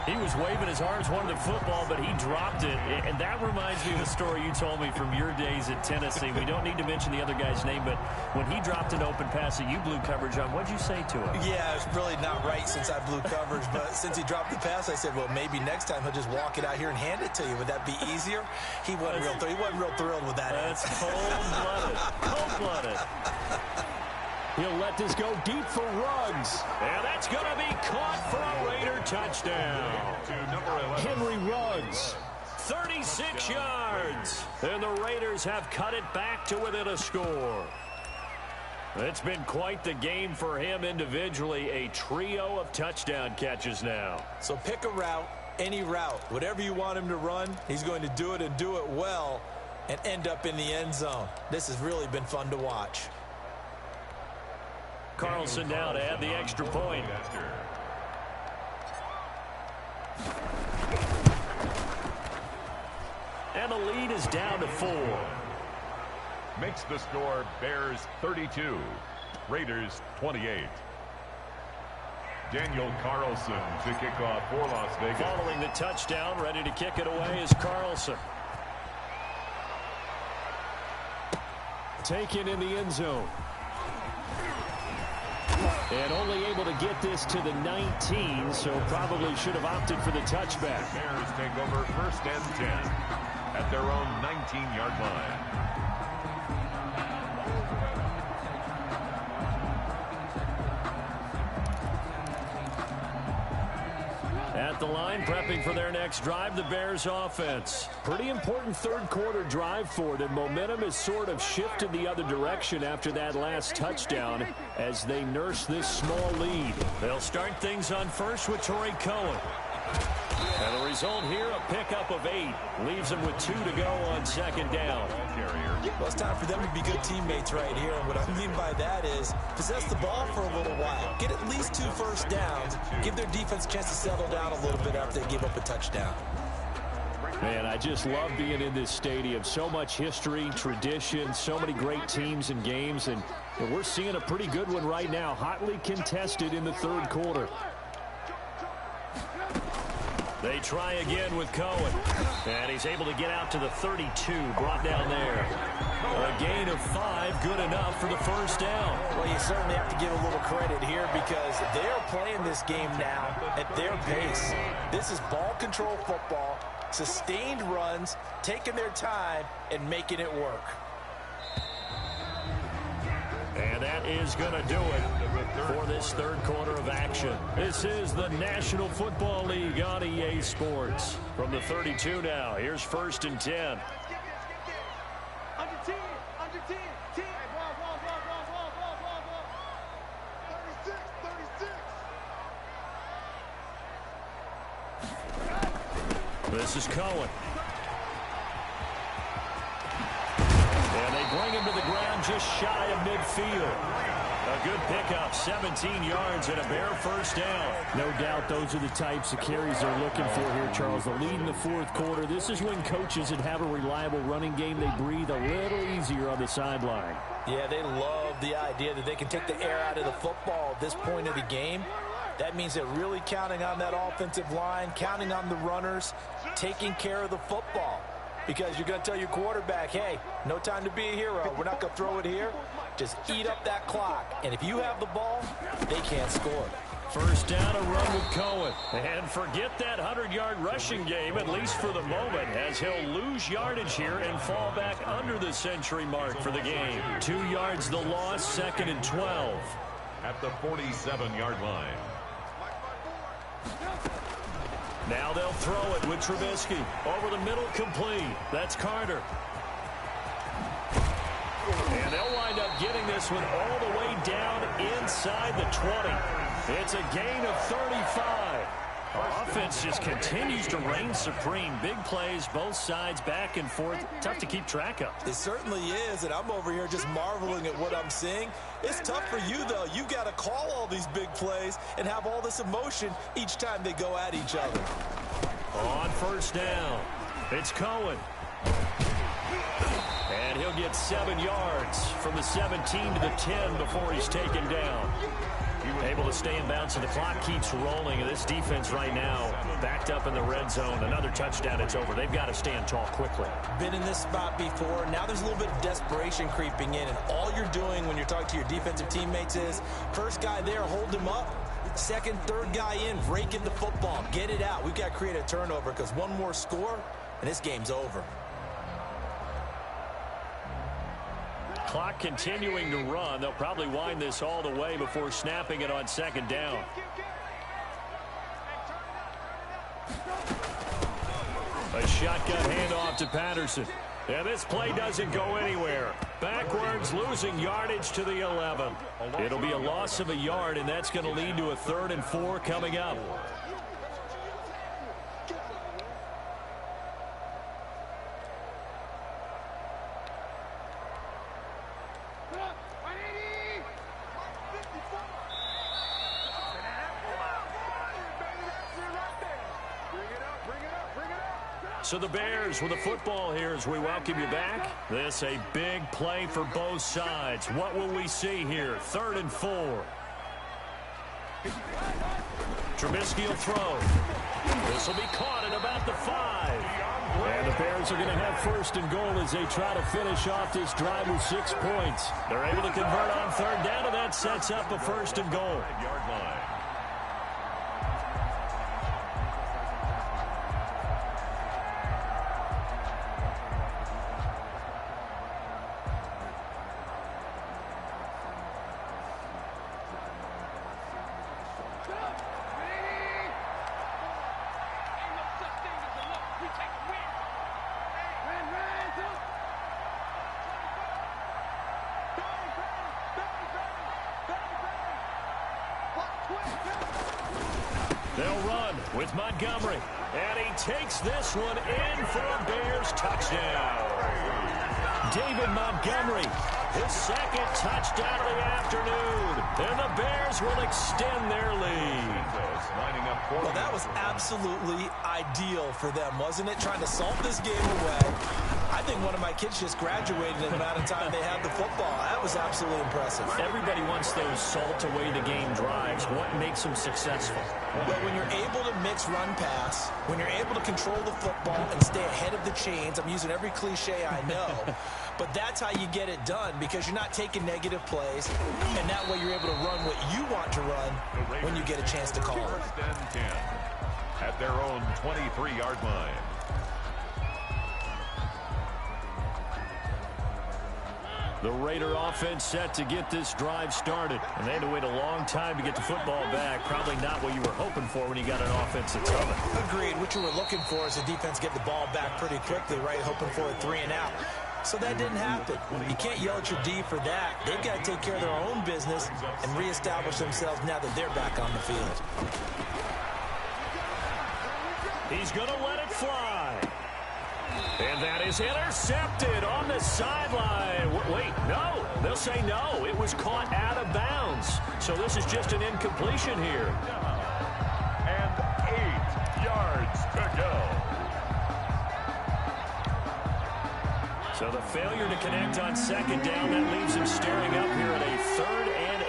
He was waving his arms, wanted the football, but he dropped it. And that reminds me of the story you told me from your days at Tennessee. We don't need to mention the other guy's name, but when he dropped an open pass that you blew coverage on, what'd you say to him? Yeah, it's really not right since I blew coverage, but since he dropped the pass, I said, well, maybe next time he'll just walk it out here and hand it to you. Would that be easier? He wasn't real thrilled with that. That's cold-blooded. Cold-blooded. He'll let this go deep for Ruggs. And that's going to be caught for a Raider touchdown. Henry Ruggs. 36 yards. And the Raiders have cut it back to within a score. It's been quite the game for him individually. A trio of touchdown catches now. So pick a route, any route. Whatever you want him to run, he's going to do it and do it well and end up in the end zone. This has really been fun to watch. Carlson now to add the extra point. And the lead is down to 4. Makes the score Bears 32, Raiders 28. Daniel Carlson to kick off for Las Vegas. Following the touchdown, ready to kick it away is Carlson. Taken in the end zone. And only able to get this to the 19, so probably should have opted for the touchback. The Bears take over first and 10 at their own 19-yard line. At the line, prepping for their next drive, the Bears offense. Pretty important third quarter drive for them. Momentum has sort of shifted the other direction after that last touchdown as they nurse this small lead. They'll start things on first with Torrey Cohen. And the result here, a pickup of 8. Leaves them with 2 to go on second down. Well, it's time for them to be good teammates right here. And what I mean by that is possess the ball for a little while. Get at least 2 first downs. Give their defense a chance to settle down a little bit after they give up a touchdown. Man, I just love being in this stadium. So much history, tradition, so many great teams and games. And we're seeing a pretty good one right now. Hotly contested in the third quarter. They try again with Cohen. And he's able to get out to the 32, brought down there. A gain of 5, good enough for the first down. Well, you certainly have to give a little credit here because they're playing this game now at their pace. This is ball control football, sustained runs, taking their time, and making it work. And that is going to do it for this third quarter of action. This is the National Football League on EA Sports. From the 32 now, here's first and 10. This is Cohen. And they bring him to the ground just shy of midfield. A good pickup, 17 yards and a Bear first down. No doubt those are the types of carries they're looking for here, Charles. The lead in the fourth quarter. This is when coaches that have a reliable running game, they breathe a little easier on the sideline. Yeah, they love the idea that they can take the air out of the football at this point of the game. That means they're really counting on that offensive line, counting on the runners, taking care of the football. Because you're going to tell your quarterback, hey, no time to be a hero. We're not going to throw it here. Just eat up that clock. And if you have the ball, they can't score. First down, a run with Cohen. And forget that 100-yard rushing game, at least for the moment, as he'll lose yardage here and fall back under the century mark for the game. 2 yards the loss, second and 12. At the 47-yard line. Now they'll throw it with Trubisky. Over the middle, complete. That's Carter. And they'll wind up getting this one all the way down inside the 20. It's a gain of 35. Our offense just continues to reign supreme. Big plays, both sides, back and forth. Tough to keep track of. It certainly is, and I'm over here just marveling at what I'm seeing. It's tough for you, though. You got to call all these big plays and have all this emotion each time they go at each other. On first down, it's Cohen. And he'll get 7 yards from the 17 to the 10 before he's taken down. Able to stay in bounds, so the clock keeps rolling. And this defense right now backed up in the red zone. Another touchdown, it's over. They've got to stand tall quickly. Been in this spot before. Now there's a little bit of desperation creeping in. And all you're doing when you're talking to your defensive teammates is, first guy there, hold him up. Second, third guy in, break in the football. Get it out. We've got to create a turnover because one more score, and this game's over. Clock continuing to run. They'll probably wind this all the way before snapping it on second down. A shotgun handoff to Patterson. And this play doesn't go anywhere. Backwards, losing yardage to the 11. It'll be a loss of a yard, and that's going to lead to a 3rd and 4 coming up. So the Bears with the football here as we welcome you back. This a big play for both sides. What will we see here? 3rd and 4. Trubisky will throw. This will be caught at about the 5. And the Bears are going to have 1st and goal as they try to finish off this drive with 6 points. They're able to convert on 3rd down, and that sets up a 1st and goal. Yard line. They'll run with Montgomery. And he takes this one in for a Bears touchdown. David Montgomery, his 2nd touchdown of the afternoon. And the Bears will extend their lead. Well, that was absolutely ideal for them, wasn't it? Trying to salt this game away. I think one of my kids just graduated in the amount of time they had the football. That was absolutely impressive. Everybody wants those salt away the game drives. What makes them successful? Well, when you're able to mix run pass, when you're able to control the football and stay ahead of the chains, I'm using every cliche I know, but that's how you get it done because you're not taking negative plays, and that way you're able to run what you want to run when you get a chance to call it. 1st and 10 at their own 23-yard line. The Raider offense set to get this drive started. And they had to wait a long time to get the football back. Probably not what you were hoping for when you got an offense that's coming. Agreed. What you were looking for is the defense get the ball back pretty quickly, right? Hoping for a 3 and out. So that didn't happen. You can't yell at your D for that. They've got to take care of their own business and reestablish themselves now that they're back on the field. He's going to let it fly. And that is intercepted on the sideline. Wait, no. They'll say no. It was caught out of bounds. So this is just an incompletion here. And 8 yards to go. So the failure to connect on 2nd down, that leaves him staring up here at a 3rd and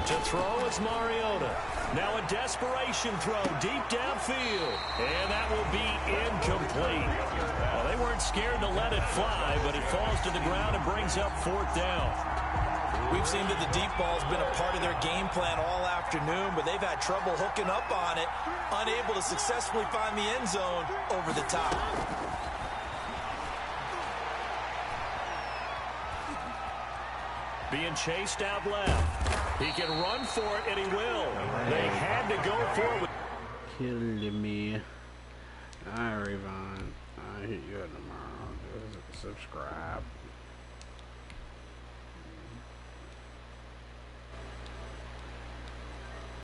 8. To throw is Mariota. Now a desperation throw deep downfield. And that will be incomplete. Well, they weren't scared to let it fly, but it falls to the ground and brings up 4th down. We've seen that the deep ball's been a part of their game plan all afternoon, but they've had trouble hooking up on it, unable to successfully find the end zone over the top. Being chased out left. He can run for it, and he will. They had to go for it. Killing me. All right, Ravon. I'll hit you up tomorrow. Just subscribe.